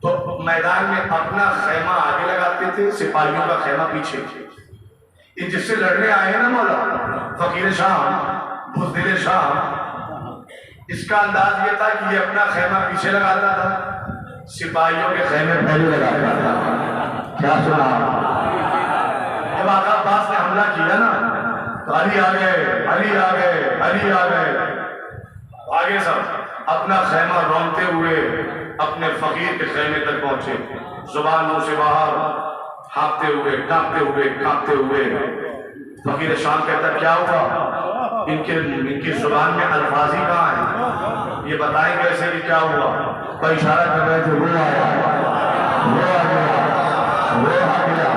[SPEAKER 1] तो मैदान में अपना खैमा आगे लगाते थे, सिपाहियों का खैमा पीछे। ये जिससे लड़ने आए हैं ना मौला, फकीर शाम, बुज़दिल शाम, इसका अंदाज ये था कि ये अपना खैमा पीछे लगाता था, सिपाहियों के खैमे पहले लगाता था। क्या सुना? जब आका अब्बास ने हमला किया ना तो अली आ गए, अली आ गए, अली आ गए। आगे सब अपना खैमा रौंदते हुए अपने फकीर के खैमे तक पहुंचे, जुबान मुंह से बाहर, हाँपते हुए, कांपते हुए, कांपते हुए। फकीर शाम कहता क्या हुआ? इनकी जुबान में अल्फाज ही कहाँ है? ये बताएं कैसे कि क्या हुआ? तो इशारा कर रहे थे, वो आया, वो आ गया, वो आ गया।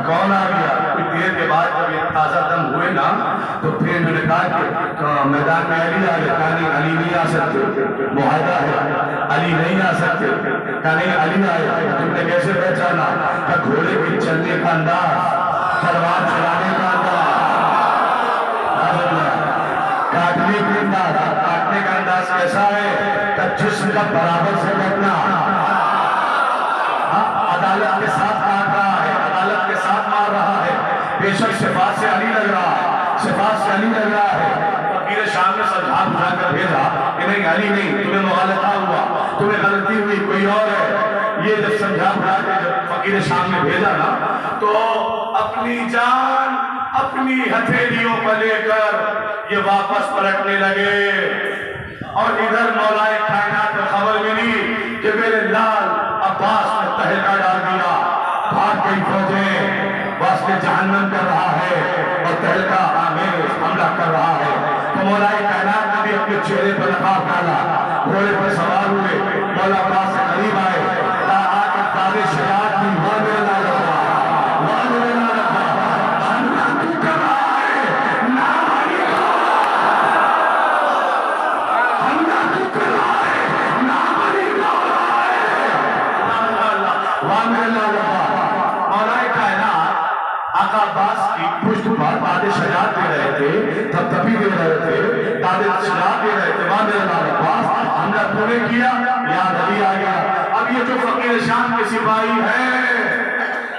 [SPEAKER 1] कौन आ गया? कुछ देर के बाद जब ये ताजा दम हुए ना तो फिर मैंने कहा कि मैदान में अली आ गया। कहा नहीं अली नहीं आ सकते, मुआहदा है, अली नहीं आ सकते। कहा नहीं अली आए। तुमने कैसे पहचाना? का घोड़े के चलने का अंदाज, तलवार चलाने का अंदाज, काटने के अंदाज, काटने का अंदाज कैसा है? का जिस्म का बराबर से कटना, अदालत के साथ काट रहा है, अदालत के साथ मार रहा है। बेशक सिफात से अली लग रहा है, सिफात से अली लग रहा है। फकीर शाम ने समझा बुझाकर भेजा कि नहीं अली नहीं, तुम्हें मुगालता हुआ, तुम्हें गलती हुई, कोई और है। ये जब समझा बुझा के जब फकीर शाम ने भेजा ना, तो अपनी जान अपनी हथेलियों पर लेकर ये वापस पलटने लगे। और इधर मौलाए कायनात को खबर मिली कि मेरे लाल अब्बास ने तहलका डाल दिया, भाग गई फौजें, वास्ते जहन्नम कर रहा है और तहलका आमेर हमला कर रहा है। तो मौलाए कायनात ने भी अपने चेहरे पर नकाब डाला, घोड़े पर सवार हुए, मौला अब्बास से करीब आए, आकर तारे शयात की अब्बास की पुष्ट पर तारे शयात दे रहे थे, थपथपी दे रहे थे, तारे शयात दे रहे थे। वहां मेरे लाल अब्बास हमने पूरे किया, याद अभी आ गया। अब ये जो फकीर शाम के सिपाही हैं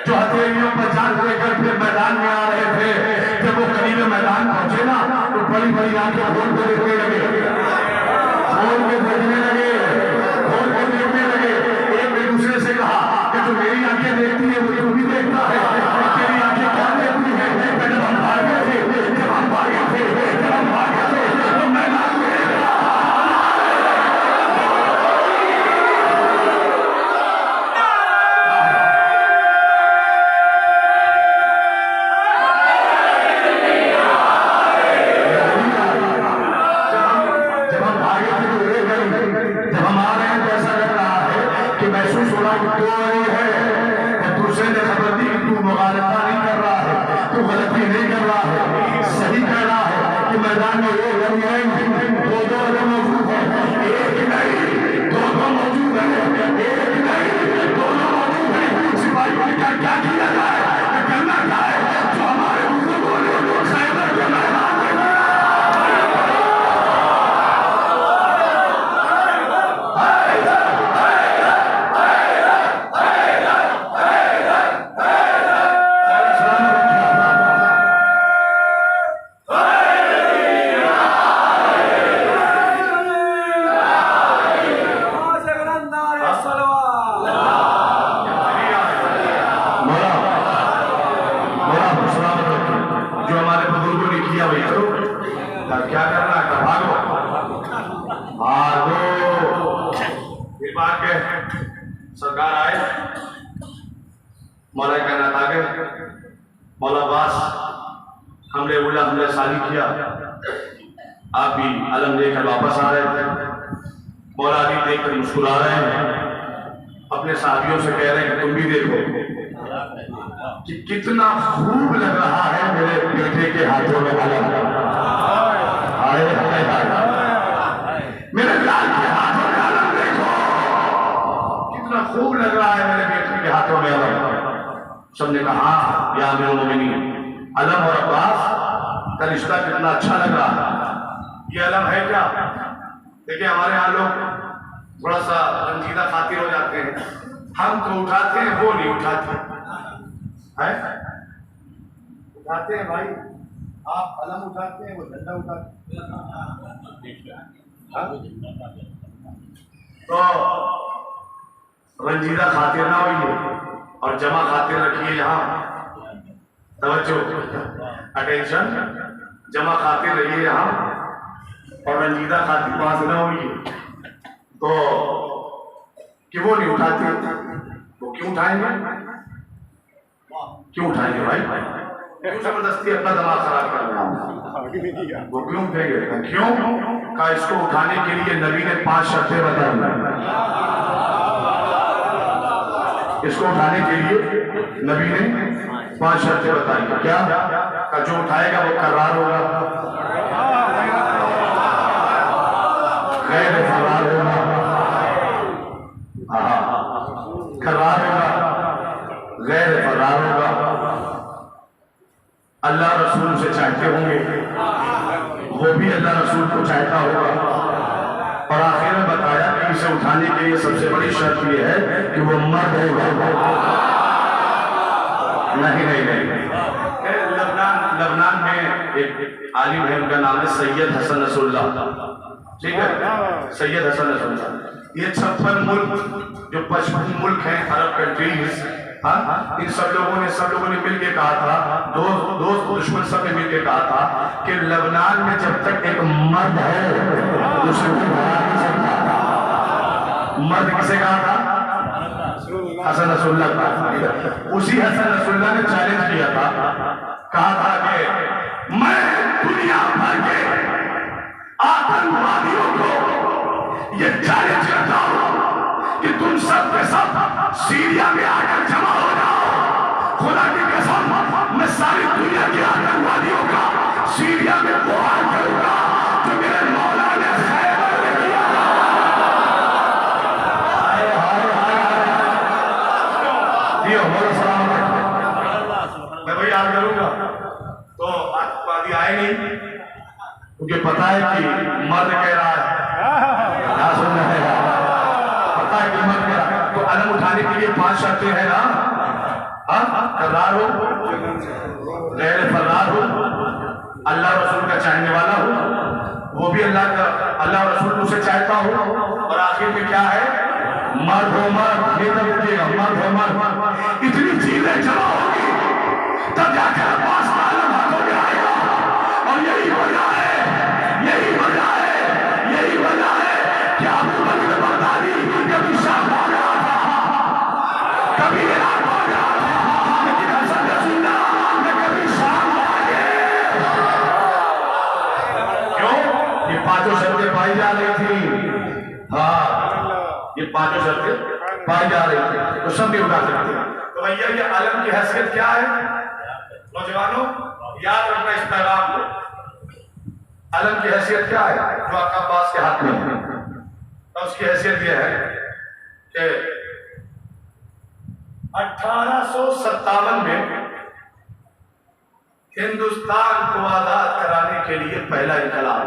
[SPEAKER 1] जो हथेलियों पर जान लेकर फिर मैदान में आ रहे थे, जब वो करीब मैदान पहुंचे ना तो बड़ी बड़ी आंखें खोल के देखने लगे, खोल के देखने लगे, खोल के देखने लगे। एक ने दूसरे से कहा कि जो मेरी आंखें देखती है वो तू भी देखता है, तेरी आंखें क्या देखती है? जब हम भागे थे, जब हम भागे थे, जब हम भागे थे तो मैदान में सरकार आए, मौला कायनात आ गए। मौला अब्बास हमने उल्ला हमने साली किया, आप भी अलम लेकर वापस आ रहे थे। मौला अली देखकर मुस्कुरा रहे हैं, अपने साथियों से कह रहे हैं कि तुम भी देखो कि कितना खूब लग रहा है मेरे बेटे के हाथों में अलम। मेरे लाल के हाथों में अलम देखो, कितना खूब लग रहा है मेरे बेटे के हाथों में अलम। सबने कहा या अमीरुल मोमिनीन, अलम और अब्बास का रिश्ता कितना अच्छा लग रहा है। ये अलम है क्या? देखिए हमारे यहाँ लोग थोड़ा सा रंजीदा खातिर हो जाते हैं, हम तो उठाते हैं वो नहीं उठाते हैं। उठाते हैं भाई, आप अलम उठाते हैं वो झंडा उठाते हैं। तो रंजीदा खातिर ना होइए और जमा खातिर रखिए। यहाँ तवज्जो, अटेंशन, जमा खातिर रहिए यहाँ और रंजीदा खातिर वहां से ना होइए। तो कि वो नहीं उठाते, वो क्यों उठाएंगे? क्यों उठाएंगे भाई? क्यों जबरदस्ती अपना दिमाग खराब कर रहे हैं? वो क्यों उठेंगे? क्यों का इसको उठाने के लिए नबी ने 5 शर्तें बताई। इसको उठाने के लिए नबी ने 5 शर्तें बताई। क्या? का जो उठाएगा वो करार होगा, गैर फरार होगा, करार होगा, गैर फरार होगा, अल्लाह रसूल से चाहते होंगे, वो भी अल्लाह रसूल को चाहता होगा। और आखिर में बताया कि इसे उठाने के लिए सबसे बड़ी शर्त यह है कि वो मर्द होगा। नहीं। लबनान में एक आलिम है, उनका नाम है सैयद हसन नसरुल्लाह। ठीक है, सैयद हसन नसरुल्लाह। ये 56 मुल्क, जो 55 मुल्क हैं अरब कंट्रीज, हाँ, इन सब लोगों ने मिलकर कहा था, दोस्त दुश्मन सब ने मिलकर कहा था कि लेबनान में जब तक एक मर्द है उसे भगा नहीं सकता। मर्द किसे कहा था? Hassan Nasrallah. उसी हसन नसरुल्लाह ने चैलेंज किया था, कहा था कि मैं दुनिया भर के आतंकवादियों को ये चैलेंज करता हूं कि तुम सब के सब सीरिया में आकर जमा हो जाओ। खुदा की कसम, मैं सारी दुनिया के आतंकवादियों का सीरिया में बुहार करूंगा जो मेरे मौला ने खैबर में किया। मैं वही याद करूंगा तो आतंकवादी आए नहीं, क्योंकि पता है कि मर्द कह रहा है, क्या सुन रहे हैं, पता है कि मर्द कह रहा है। तो अलम उठाने के लिए 5 शर्तें हैं ना, करार हो, गैर फरार हो, अल्लाह रसूल का चाहने वाला हो, वो भी अल्लाह रसूल उसे चाहता हो, और आखिर में क्या है, मर्द हो मर्द, ये तब रुकेगा, मर्द हो मर्द। इतनी चीजें जमा होगी तब जाकर अब्बास का आलम हाथों में आएगा। और यही वजह है, यही वजह है, यही वजह है कि अबू बकर बगदादी कभी शाम भाग रहा था, कभी इराक भाग रहा था, लेकिन हसन रसूलुल्लाह ने कभी शाम भागे। क्यों? ये 5 शर्तें पाई जा रही थी। हाँ, ये 5 शर्तें पाई जा रही थी, तो सब भी उठा सकते हैं। तो भैया ये आलम की हैसियत क्या है? नौजवानों याद रखना इस पैगाम को। आलम की हैसियत क्या है जो आपका अब्बास के हाथ में है? तो उसकी हैसियत यह है कि 1857 में हिंदुस्तान को आजाद कराने के लिए पहला इनकलाब।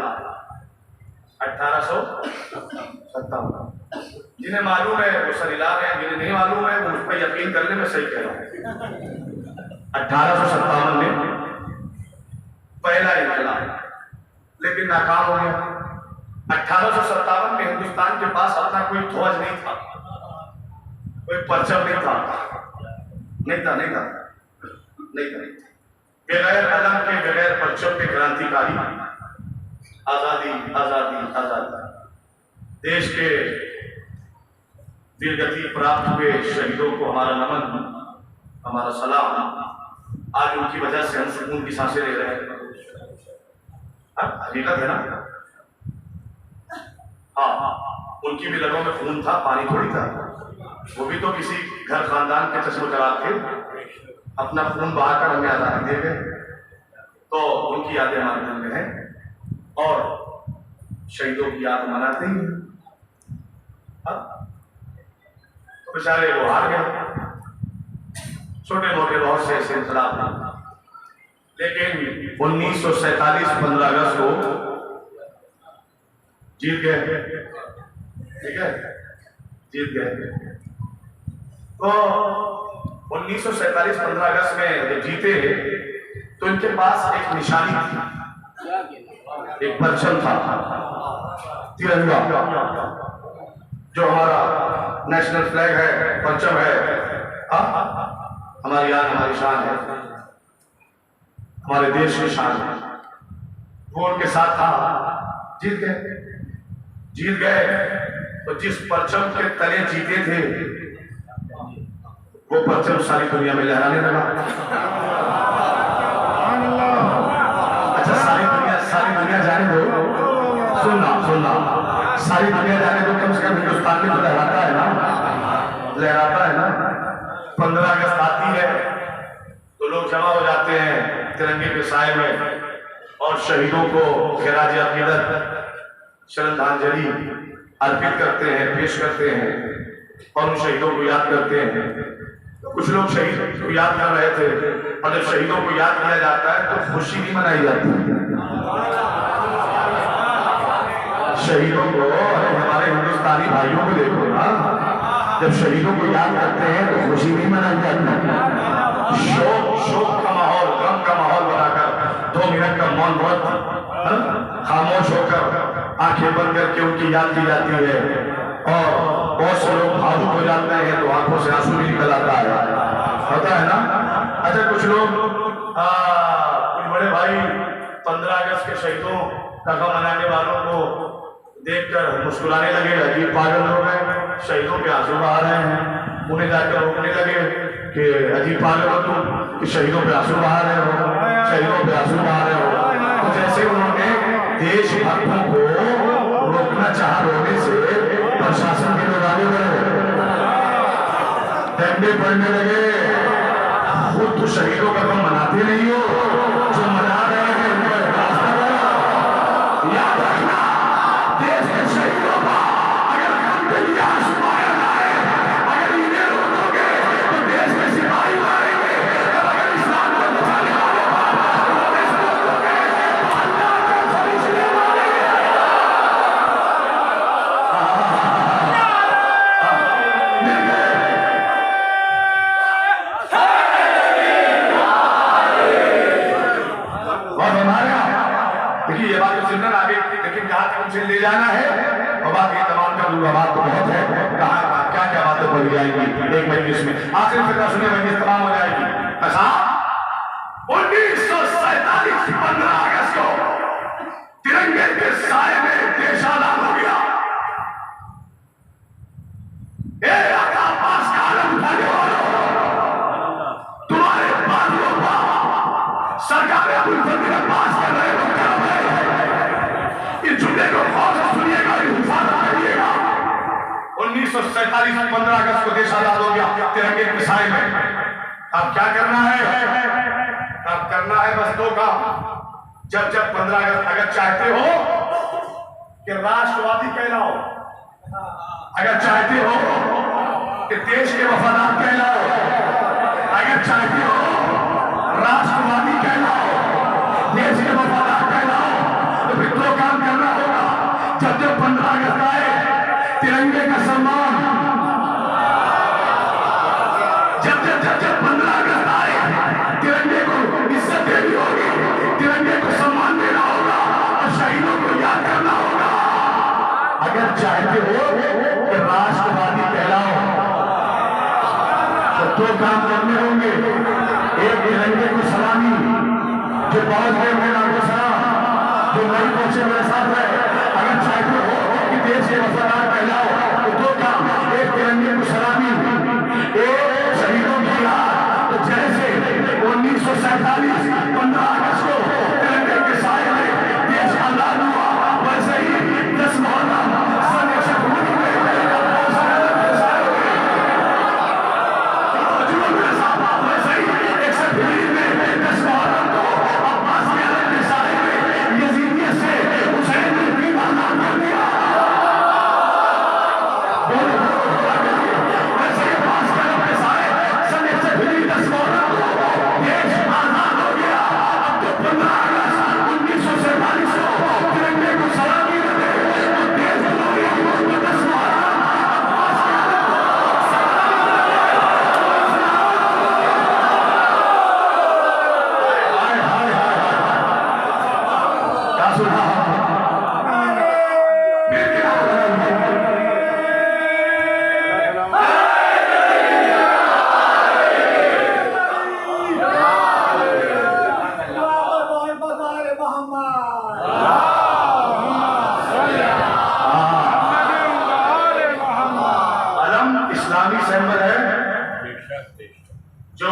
[SPEAKER 1] 1857। जिन्हें मालूम है वो सरिला रहे हैं, जिन्हें नहीं मालूम है वो उस पर यकीन करने में सही कह रहा हूं। 1857 में पहला इनकलाब, लेकिन नाकाम हो गया। 1857 में हिंदुस्तान के पास अपना कोई ध्वज नहीं था, कोई परचम नहीं था, नहीं था। बगैर अलम के, बगैर परचम के क्रांतिकारी आजादी। देश के वीरगति प्राप्त हुए शहीदों को हमारा नमन, हमारा सलाम। आज उनकी वजह से हम सुकून की सांसें ले रहे हैं। हकीकत है ना? हाँ, उनकी भी लगों में खून था, पानी थोड़ी था। वो भी तो किसी घर खानदान के चश्मे चराग थे, अपना खून बहाकर हमें आजादी दे गए। तो उनकी यादें हमारे दिल में हैं और शहीदों की याद मनाते ही। तो बेचारे वो हार गए। छोटे मोटे बहुत से ऐसे इंकलाब थे, लेकिन 1947 15 अगस्त को जीत गए। ठीक है, जीत गए। तो 1947 15 अगस्त में जब जीते तो इनके पास एक निशानी थी, एक परचम था, तिरंगा, जो हमारा नेशनल फ्लैग है, परचम है। हमारी याद, हमारी शान है, हमारे देश की शान है। वो उनके साथ था, जीत गए। तो जिस परचम के तले जीते थे वो परचम सारी दुनिया में लहराने लगा। अच्छा, सारी दुनिया जाने दो, सुनना, सारी दुनिया जाने दो, कम से कम हिंदुस्तान में तो लहराता है ना। 15 अगस्त आती है तो लोग जमा हो जाते हैं तिरंगे के साए में और शहीदों को खिराज अकीदत, श्रद्धांजलि अर्पित करते हैं, पेश करते हैं और उन शहीदों को याद करते हैं। तो कुछ लोग शहीद को याद कर रहे थे, और जब शहीदों को याद किया जाता है तो खुशी नहीं मनाई जाती। शहीदों को, हमारे हिंदुस्तानी भाइयों को देखो ना, जब शहीदों को याद करते हैं तो खुशी नहीं मनाई जाती। शोक का माहौल, गम का माहौल बनाकर 2 मिनट का मौन व्रत खामोश होकर आंखें बंद करके उनकी याद की जाती है और बहुत से लोग भावुक हो जाते हैं तो आंखों से आंसू भी निकल आता है। होता है ना। अच्छा कुछ लोग कुछ बड़े भाई 15 अगस्त के शहीदों का गम मनाने वालों को देखकर मुस्कुराने लगे, अजीब पागल लोग हैं, शहीदों के आंसू बहा रहे हैं, उन्हें जाकर रोकने लगे कि अजीब पागल हो तुम कि शहीदों पे आंसू बहा रहे हो, शहीदों पे आंसू बहा रहे हो। तो जैसे उन्होंने देशभक्तों को रोकना चाहा रोने से, प्रशासन के लोग आगे बढ़े, डंडे पड़ने लगे। खुद तो शहीदों का गम मनाते नहीं हो, जो मना रहे हैं उनको एहसास कर रहे हो। याद रखना देश के शहीदों का अगर गम के लिए आंसू बहाया जाए, अगर इन्हें रोकोगे तो देश के सिपाही मारेंगे, और अगर इस्लाम को बचाने वाले रोने से रोकोगे तो अल्लाह के फरिश्ते मारेंगे। देखिए ये बात तो सुनना आगे, लेकिन जहाँ तक मुझे ले जाना है और बाकी तमाम का दूंगा, बात तो बहुत है, कहाँ क्या क्या बातें बोली जाएंगी एक मजलिस में। आखिर फिर सुनिए मजलिस तमाम हो जाएगी। 1947 15 अगस्त को तिरंगे के साए में देश आजाद हो गया। पास का आलम उठाने वालों, तुम्हारे बादलों पर सरकार अबुल फजल अब्बास कर रहे हो, इस जुमले को गौर से सुनिएगा, हिफाजत करिएगा। 1947 15 अगस्त को देश आजाद हो गया तिरंगे के साए में। अब क्या करना है? अब करना है बस दो काम। जब 15 अगस्त अगर चाहते हो कि राष्ट्रवादी कहलाओ, अगर चाहते हो कि देश के वफादार कहलाओ, अगर चाहते हो राष्ट्रवादी कहलाओ, देश के वफादार कहलाओ, तो फिर दो काम करना होगा। जब 15 अगस्त आए, तिरंगे का सम्मान, जब 15 अगस्त आए, तिरंगे को इज्जत देनी होगी, तिरंगे को सम्मान देना होगा और शहीदों को याद करना होगा। अगर चाहते हो कि राष्ट्रवादी कहलाओ तो दो काम करने होंगे। एक तिरंगे को सलामी, जो पहुंच गए हुए आपको सलाम, जो नहीं पहुंचे मेरे साथ है। अगर चाहते हो कि देश के वफादार कहलाओ तो दो काम, एक तिरंगे को सलामी, एक शहीदों की याद। तो जैसे 1947 15 अगस्त को तिरंगे के साए में देश आजाद हुआ, वैसे ही 10 मुहर्रम सन 150 में जो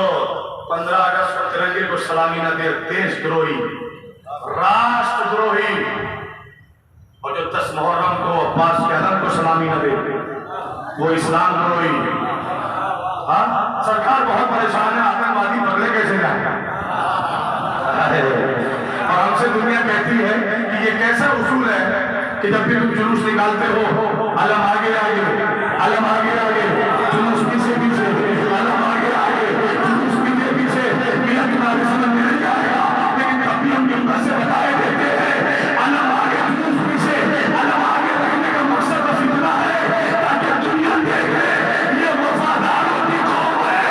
[SPEAKER 1] 15 अगस्त को तिरंगे को सलामी न दे, देशद्रोही, राष्ट्रद्रोही, और जो 10 मुहर्रम को अब्बास के आलम को सलामी न दे, वो इस्लाम द्रोही। हाँ, सरकार बहुत परेशान है, आतंकवादी पकड़े कैसे जाए। और हमसे दुनिया कहती है कि ये कैसा उसूल है कि जब भी तुम जुलूस निकालते हो, अलम आगे आगे, अलम आगे आगे, जुलूस पीछे पीछे, अलम आगे आगे, जुलूस पीछे पीछे, मिला तुम्हारे समझ में नहीं आएगा। लेकिन तब भी हम युद्ध से बताए देते हैं, अलम आगे जुलूस पीछे, अलम आगे रखने का मकसद बस इतना है ताकि दुनिया देखे ये वफादारों की कौम है।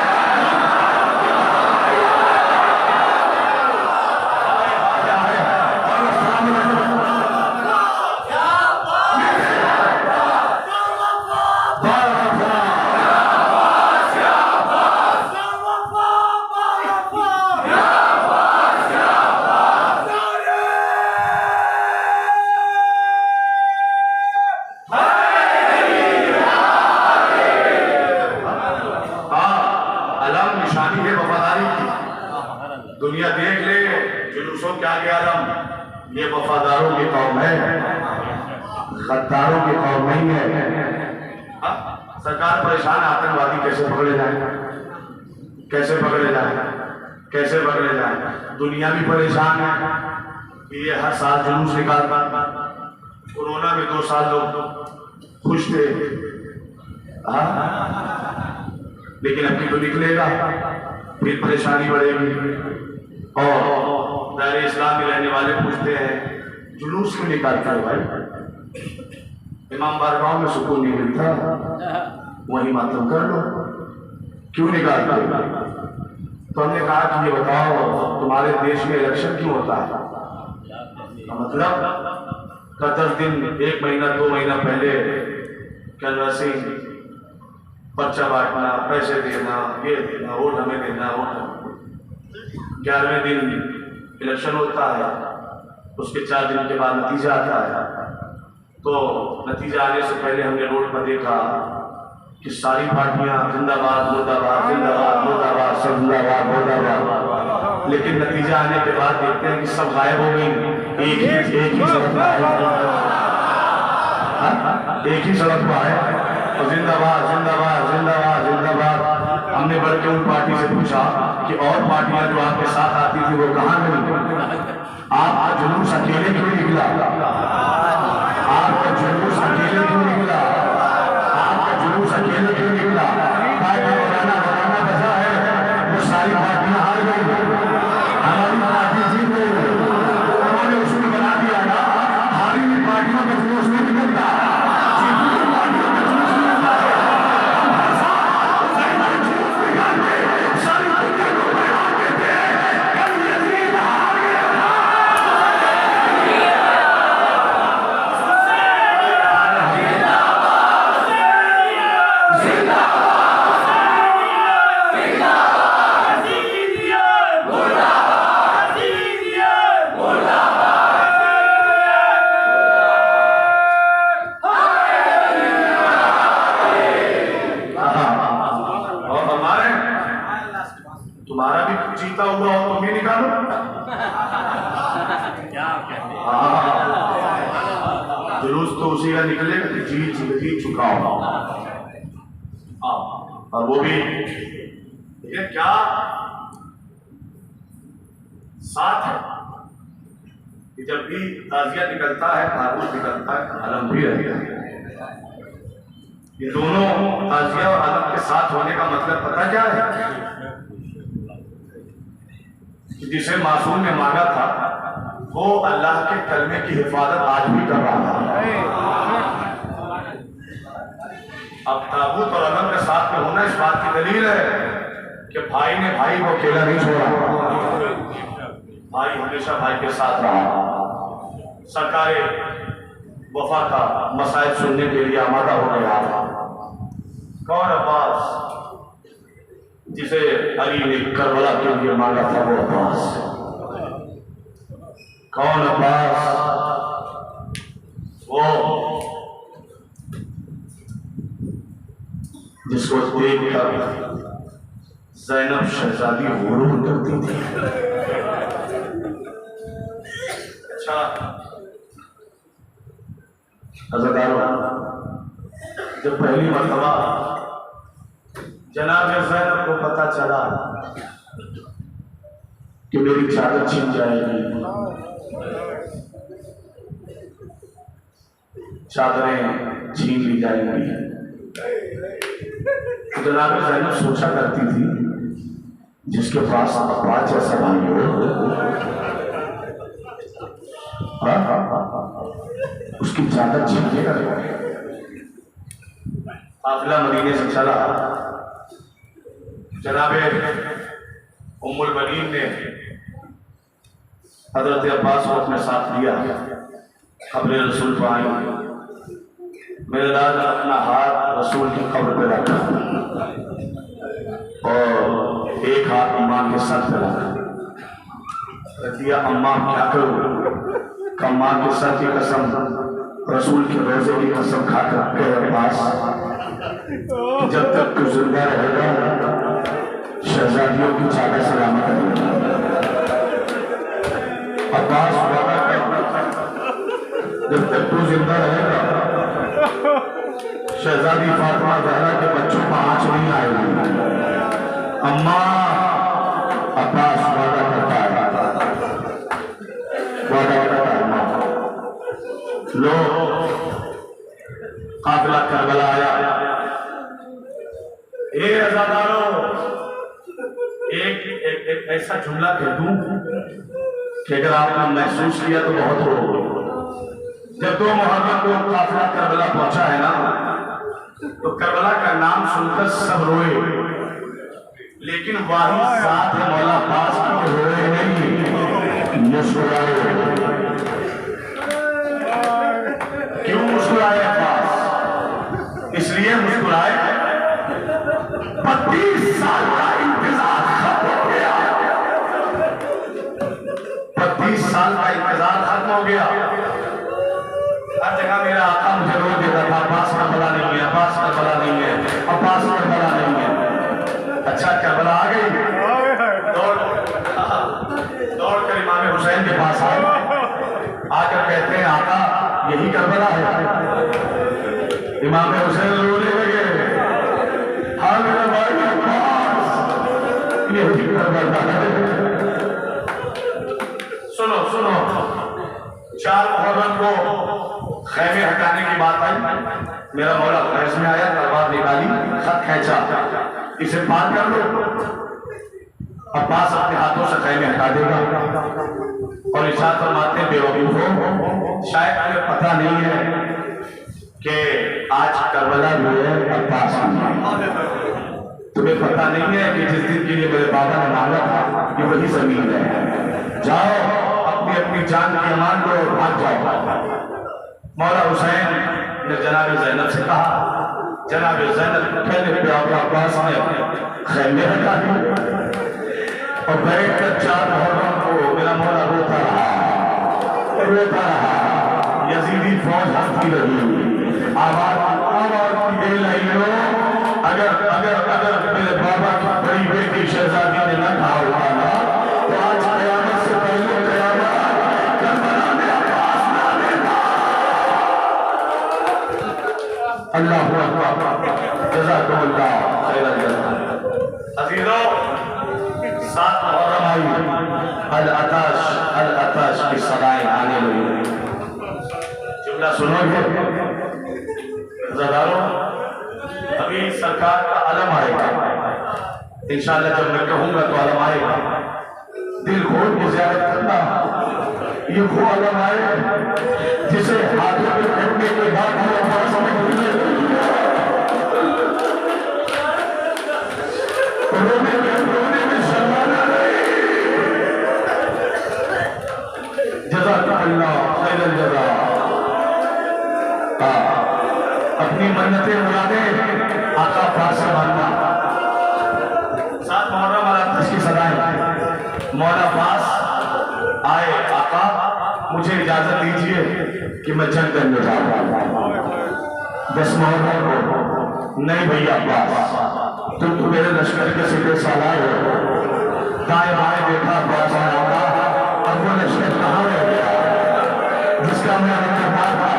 [SPEAKER 1] दुनिया देख ले जुलूसों क्या आलम, ये वफादारों की कौम है, गद्दारों की कौम नहीं है। सरकार परेशान, आतंकवादी कैसे पकड़े जाए, कैसे पकड़े जाए, कैसे पकड़े जाए। दुनिया भी परेशान है कि ये हर साल जुलूस निकालता। कोरोना में 2 साल लोग खुश थे, लेकिन अब की तो निकलेगा, फिर परेशानी बढ़ेगी। और दायरे इस्लाम में रहने वाले पूछते हैं जुलूस क्यों निकालता है भाई, इमाम बारगाह में सुकून नहीं मिलता, वही मातम कर लो, क्यों निकालता है? तो हमने कहा कि ये बताओ तुम्हारे देश में इलेक्शन क्यों होता है? मतलब 10 दिन, 1 महीना 2 महीना पहले कैनवसिंग, पर्चा बांटना, पैसे देना, ये देना, वोट हमें देना, वोट 11वें दिन इलेक्शन होता है, उसके 4 दिन के बाद नतीजा आता है। तो नतीजा आने से पहले हमने रोड पर देखा कि सारी पार्टियां जिंदाबाद मुर्दाबाद, जिंदाबाद मुर्दाबाद, सब जिंदाबाद मुर्दाबाद, लेकिन नतीजा आने के बाद देखते हैं कि सब गायब हो गई। एक ही सड़क पर आए और जिंदाबाद जिंदाबाद जिंदाबाद जिंदाबाद। हमने बढ़ के उन पार्टी से पूछा कि और पार्टियां जो आपके साथ आती थी वो कहाँ गई? आप जुलूस अकेले क्यों निकला? आपका जुलूस अकेले क्यों निकला? आपका जुलूस अकेले क्यों निकला? बनाना बचा है, वो सारी पार्टियां हार गई, हमारी पार्टी जीत गई। उन्होंने उसको बना दिया ना, हारी हुई पार्टियों का जुलूस नहीं निकलता, तुम्हारा भी जीता हुआ हो तुम भी निकालो। जुलूस तो उसी का निकलेगा जीत चुका हो, और वो भी ये क्या साथ है कि जब भी ताजिया निकलता है, ताबूत निकलता है, अलम भी रहता है। ये दोनों ताजिया और अलम के साथ होने का मतलब पता क्या है? जिसे मासूम ने मांगा था वो अल्लाह के कलमे की हिफाजत आज भी कर रहा है। अब ताबूत और अलम के साथ में होना इस बात की दलील है कि भाई ने भाई को अकेला नहीं छोड़ा, भाई हमेशा भाई के साथ रहा। सरकारे वफा का मसाइल सुनने के लिए आमादा हो गया। कौन अब्बास जिसे अली ने करबला के लिए मांगा था, वो अब्बास। कौन अब्बास? वो जिसको देखकर ज़ैनब शहजादी गुरूर करती थी। अच्छा अज़ादारों, जब पहली मर्तबा जनाब ज़ैनब को पता चला कि मेरी चादर छीन जाएगी, चादरें छीन ली जाएंगी, तो जनाब ज़ैनब सोचा करती थी जिसके पास अब्बास जैसा भाई हो उसकी चादर छीनेगा। काफिला मदीने से चला। जनाबे उम्मुल बनीन ने हजरत अब्बास को अपने साथ लिया, कब्र रसूल पर आई। मेरे दादा अपना हाथ रसूल की कब्र पे रखा और एक हाथ ईमान के सर पे रखा। दिया अम्मा क्या करूं? अम्मा के सर की कसम, रसूल के रोजे की कसम खाकर कहे अब्बास जब तक तू जिंदा रहेगा शहजादियों की चादर सलामत रहेगा। अब्बास वादा करता जब तक तू जिंदा रहेगा शहजादी फातिमा ज़हरा के बच्चों को आंच नहीं आएगी। अम्मा अब्बास वादा करता है, वादा करता है। लो काफिला करबला आया। ए अज़ादारों, एक ऐसा जुमला कह दूं कि अगर आपने महसूस किया तो बहुत हो। जब 2 मुहर्रम को काफिला करबला पहुंचा है ना, तो करबला का नाम सुनकर सब रोए, लेकिन वही साथ है मौला अब्बास की रोए नहीं, मुस्कुराए। क्यों मुस्कुराए अब्बास? इसलिए मुस्कुराए 32 साल का इंतजार खत्म हो गया। 32 साल का इंतजार खत्म हो गया। हर जगह मेरा आका मुझे रोक देता था, अब्बास करबला नहीं है, अब्बास करबला नहीं है, अब्बास करबला नहीं है। अच्छा करबला आ गई, दौड़ कर इमाम हुसैन के पास आए, आकर कहते हैं आका यही करबला है। इमाम हुसैन रोने लगे, हाँ मेरा भाई अब्बास यही करबला है। सुनो सुनो, 4 मुहर्रम को खैमे हटाने की बात आई। मेरा मौला खैस में आया, तलवार निकाली, खत खींचा, इसे पार कर लो। अब्बास अपने हाथों से खैमे हटा देगा और इरशाद फरमाते हैं बेवकूफों, शायद तुम्हें पता नहीं है कि आज करबला भी है, अब्बास भी। तुम्हें पता नहीं है कि जिस दिन के लिए मेरे बाबा ने मांगा था ये वही जमीन है। जाओ अपनी अपनी जान की अमान लो और भाग जाओ। मौला हुसैन ने जनाब ज़ैनब से कहा, जनाब ज़ैनब पहले प्यारा अब्बास ने खैमे हटा दिए और बैठ कर 4 मुहर्रम को मेरा मौला रोता रहा। यजीदी फौज हंसती रही, आवाज की लाइनों, अगर अगर अगर मेरे बाबा की बड़ी बेटी शहजादी ने न कहा होता ना, तो आज कयामत से पहले कयामत करबला में अब्बास ना देता। अल्लाहु अकबर, जज़ाकुमुल्लाह खैरल जज़ा। अज़ीज़ों, 7 मुहर्रम आई, अल अताश की सदाएं आने लगी। जुमला सुनोगे ज़रारों, अभी सरकार का अलम आएगा इंशाअल्लाह। जब मैं कहूंगा तो अलम आएगा, दिल खोल के ज़ियारत करना। ये वो अलम आए जिसे हाथों में फेंकने के बाद रोने में शर्माना नहीं। जज़ाकल्लाह खैरल जज़ा। अपनी मन्नतें मुरादे आका पास से मानना। 7 मुहर्रम अल-अताश की सदाएं। मौला पास आए, आका मुझे इजाजत दीजिए कि मैं जंग करने जा रहा हूं। 10 मुहर्रम को नहीं भैया अब्बास, तुम तो मेरे लश्कर के सीधे सालार हो। दाएं बाएं देखा अब्बास आया, अब वो लश्कर कहाँ रह गया जिसका मैं रखा था।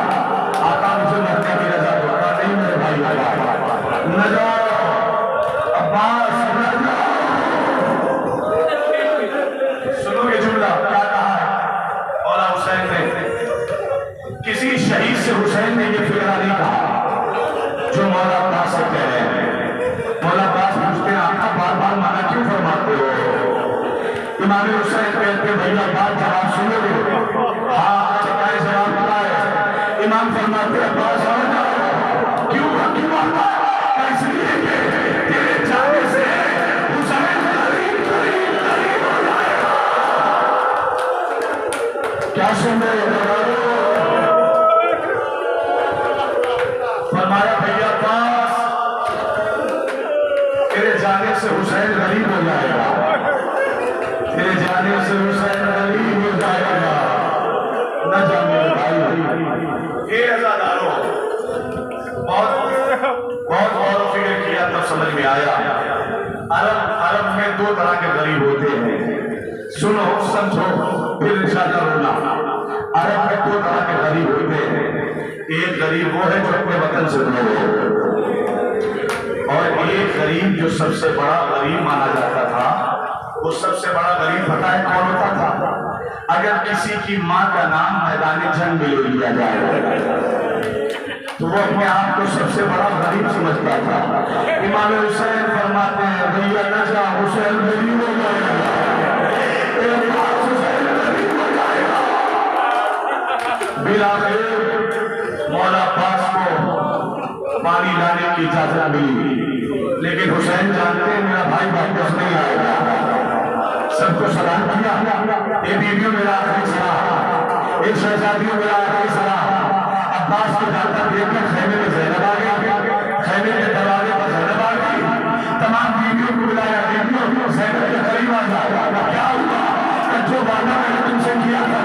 [SPEAKER 1] आका मुझे मरने की रजा दो। नहीं मेरे भाई न जाओ अब्बास, न जाओ। सुनोगे जुमला क्या कहा है मौला हुसैन ने? किसी शहीद से हुसैन ने यह फिक्रा नहीं कहा जो मौला अब्बास से कह रहे हैं। मौला अब्बास पूछते हैं आका बार बार माना क्यों फरमाते हो? इमाम हुसैन कहते भैया बात जवाब सुनोगे? हाँ चकाए जवाब बताए। इमाम फरमाते अब्बास क्यों क्यों आता है? इसलिए तेरे जाने से हुसैन करीब करीब करीब हो जाएगा। क्या सुन रहे हो? फरमाया भैया अब्बास तेरे जाने से हुसैन गरीब हो जाएगा, तेरे जाने से हुसैन गरीब हो जाएगा। न जाने भाई ये अज़ादारों, बहुत गौर फिक्र किया तब समझ में आया अरब में 2 तरह के गरीब होते हैं। सुनो समझो फिर इरशाद करूंगा। अरब में दो तरह के गरीब होते हैं। एक गरीब वो है जो अपने वतन से दूर हो, और एक गरीब जो सबसे बड़ा गरीब माना जाता था। वो सबसे बड़ा गरीब पता है कौन होता था? अगर किसी की माँ का नाम मैदान जंग में ले लिया जाए तो वो अपने आप को सबसे बड़ा गरीब समझता था। इमाम हुसैन फरमाते हैं भैया न जा, हुसैन गरीब हो जाएगा, मौला पास को पानी लाने की इजाजत मिली, लेकिन हुसैन जानते हैं मेरा भाई वापस नहीं आएगा। सबको सलाम किया, ये बीवियों मेरा आखिरी सलाम, एक शहजादियों मेरा आखिरी सलाम। अब्बास को जाता देखकर खैमे में ज़ैनब आ गई, खैमे के दरवाजे पर ज़ैनब आ गई। तमाम बीवियों को बुलाया, बीवियों ज़ैनब के करीब आ जाओ। क्या हुआ? जो वादा मैंने तुमसे किया था,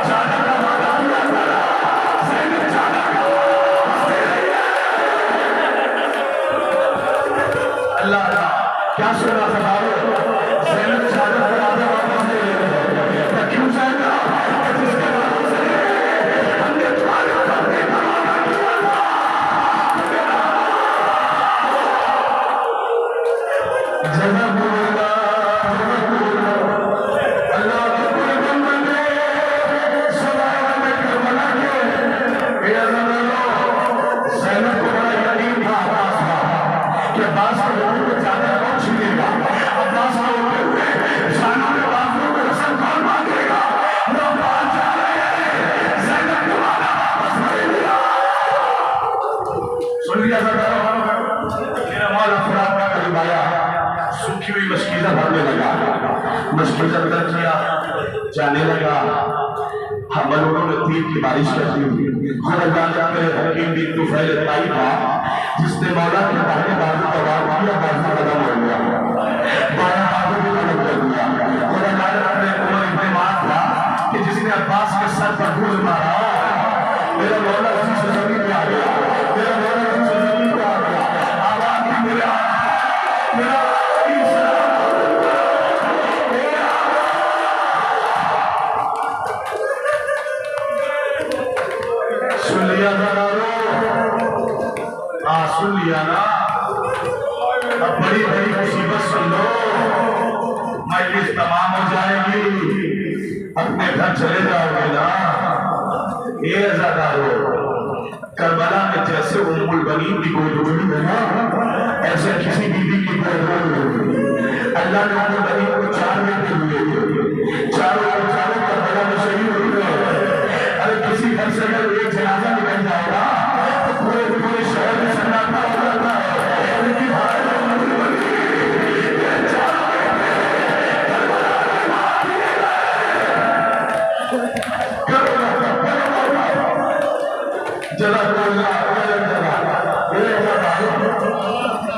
[SPEAKER 1] ज्यादा का वादा किया था, ज़ैनब ज्यादा का अल्लाह क्या सुना था? ज़ैनब ज्यादा का वादा वापस ले लेते हैं। क्यों ज़ैनब? जिसके वादे से हमने तुम्हारे करने का वादा किया था। जज़ाकुमुल्लाह अल्लाह के पूरे बंदे सवाल में करबला के ज़ैनब को बड़ा यकीन था अब्बास का कि अब्बास के लोगों को ज्यादा कौन छीनेगा। अब्बास को होते हुए शानों में बाजुओं में रस्म कौन मांगेगा। लोग बाहर जा रहे हैं, ज़ैनब को वादा वापस ले लिया। सुन लिया मेरा मौला फुरात का करीब आया, सूखी हुई मशकीज़ा भरने लगा, मशकीज़ा बदल किया, जाने लगा। मलूकों ने तीर की बारिश कर दी। हकीम बिन तुफैल ताई था जिसने मौला के दाहिने बाजू का वार किया, बाजू खत्म हो गया, बायां बाजू भी खत्म कर दिया। उमर इब्न माद था कि जिसने अब्बास के सर पर धूल मारा। मेरा मौला उसी से जमीन पे आ गया, मेरा मौला उसी से जमीन पे आ गया। आवाज की मेरा सुन लिया ना? अब बड़ी बड़ी मुसीबत सुन लो, मजलिस तमाम हो जाएगी, अपने घर चले जाओगे ना। ये अज़ादारो, करबला में जैसे उम्मुल बनीन की कोई डूबी है ना, ऐसे किसी बीवी की कोई डूबी होगी। अल्लाह ने उम्मुल बनीन को 4 बेटे दिए थे, चारों करबला में शहीद हो गए। अरे किसी घर से अगर एक जनाजा निकल जाएगा तो पूरे शहर में सन्नाटा हो जाता है। लेकिन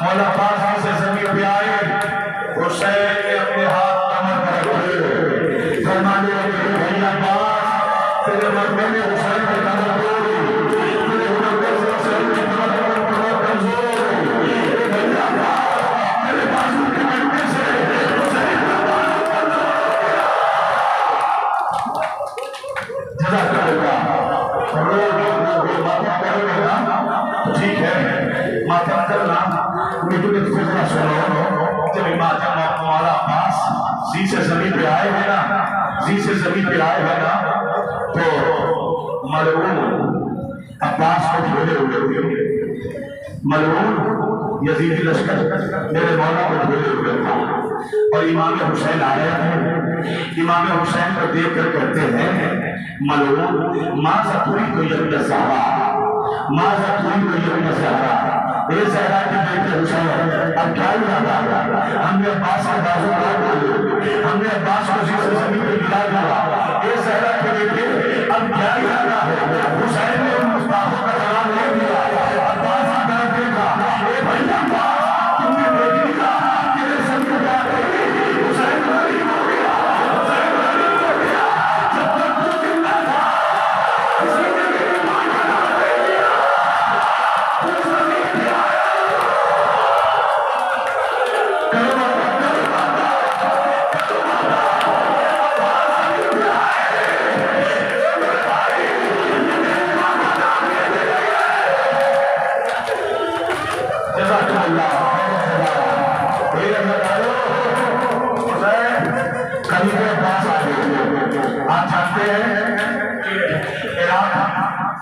[SPEAKER 1] मौला पास से जमीन पे आए, हुसैन ने अपने हाथ कमर पर रखे, फरमाने लगे भैया पास तेरे मरने में हुसैन की कमर तोड़ी, तेरे मरने से हुसैन की कमर कमजोर हो गई। भैया पास तेरे बाजू के कटने से हुसैन का बाजू कमजोर हो गया। जज़ाकल्लाह। मातम करोगे ना तो ठीक है, मातम करना, लेकिन एक फैसला सुनो। जब मौला अब्बास जी से जमीन पे आए हैं ना, तो मलऊन अब्बास को ढोले हुए, मलऊन यजीदी लश्कर मेरे मौला को ढोले हुए था। और इमाम हुसैन आ रहे थे। इमाम हुसैन को देख कर कहते हैं मलऊन माज़ा तुरीदु या ज़हरा, माज़ा तुरीदु या ज़हरा। ए ज़हरा के बेटे हुसैन, अब क्या इरादा है? हमने अब्बास के बाजू काट डाले, हमने अब्बास को जमीन पे गिरा दिया। ए ज़हरा के बेटे, अब क्या इरादा है? हुसैन ने उन मुस्ताफों का जवाब नहीं दिया। अब्बास की तरफ देखा, ए भैया तुमने देख लिया तेरे सर पे क्या कही? हुसैन गरीब हो गया, हुसैन गरीब हो गया। जब तक तू जिंदा था किसी ने मेरी मां का नाम नहीं लिया। तू जमीन पे आया, करो खलीफे अब्बास आ गए। आप जानते हैं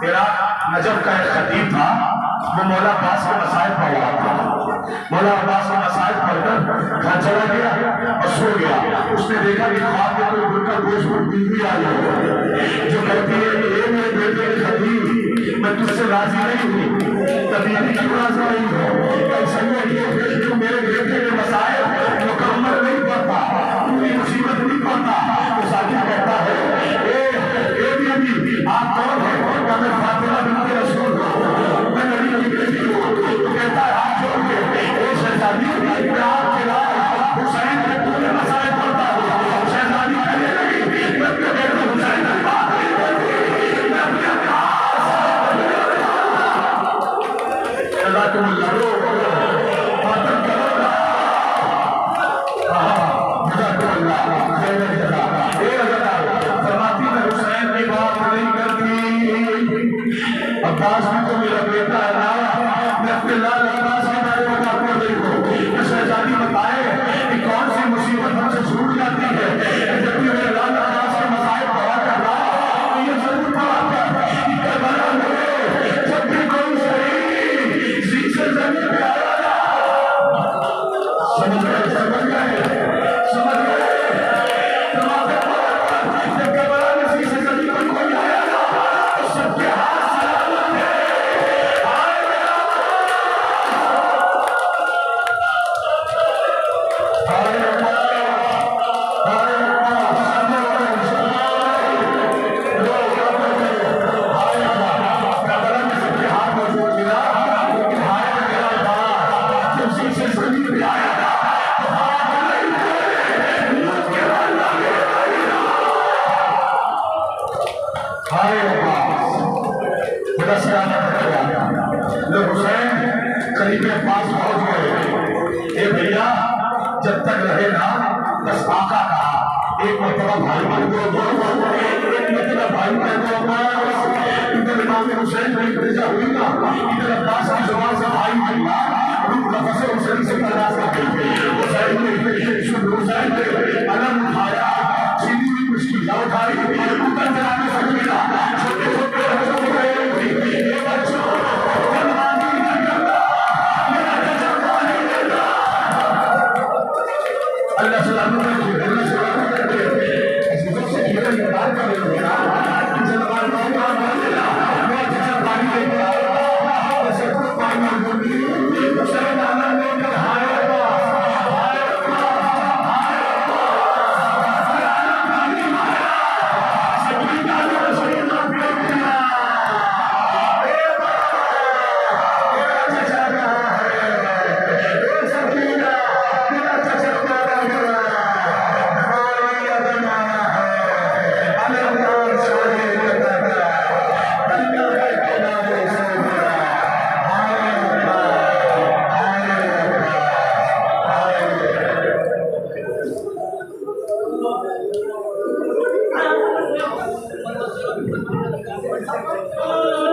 [SPEAKER 1] इराक नजफ का एक खतीब था, वो मौला अब्बास के मसाइल पढ़ रहा था। मौला अब्बास के मसाइल पढ़कर घर चला गया और सो गया। उसने देखा कि ख्वाब में कोई बुरका गोश्त पर बीवी आई है जो कहती है कि ये मेरे बेटे के खतीब, मैं तुझसे राजी नहीं हूँ, तभी क्यों राजी नहीं हो? ऐसा ही मेरे बेटे के मसाइल मुकम्मल नहीं पड़ता, पूरी मुसीबत नहीं पड़ता। तो साथी कहता है आप कौन है? मैं फातिमा बिन्त रसूल हूं, मैं नबी की बेटी हूं। तो कहता है हाथ जोड़ के शहजादी मैं आपके लाल हुसैन के पूरे मसाइल पढ़ता हूं। शहजादी कहने लगी मैं अपने बेटे हुसैन की बात नहीं करती, मैं अपने अल्लाह तुम लड़ो बातन करो फरमाती मैं हुसैन की बात नहीं करती। अब्बास भी तो मेरा बेटा है ना, मैं अपने लाल अब्बास के बारे में बात कर रही हूँ। शहजादी बताए कि कौन सी मुसीबत हमसे छूट जाती है जब भी मेरे लाल अब्बास के मसाइल पढ़ा कर रहा, ये जरूर पढ़ा कर कि करबला में जब भी कोई शहीद शीशे जमीन पे आया, समझ गए समझ गए समझ गए। जब करबला में शीशे जमीन पर कोई आया तो सबके हाथ सलामत है। लोग हुसैन करीब के पास पहुंच गए। ए भैया जब तक रहे ना बस आका कहा एक मरतबा भाई बन दो, एक मरतबा भाई बन दो। इधर इमाम हुसैन की भेजा हुई ना, इधर अब्बास की जुबान से भाई बनना लफ्ज़ हुसैन से तलाश कर गई। हुसैन ने अलम उठाया, सीधी हुई मुश्किल उठाई, उतर चला के सकीना छोटे छोटे बच्चों को ये बच्चों अल्लाह सलामत रखे, अल्लाह सलामत रखे। ऐसे से ये बात कर रहे हो ना कि जब बात ना मैं जैसा पानी लेके आया वैसे तो पानी बोली तो शर्म आना नहीं कर हाय
[SPEAKER 2] Oh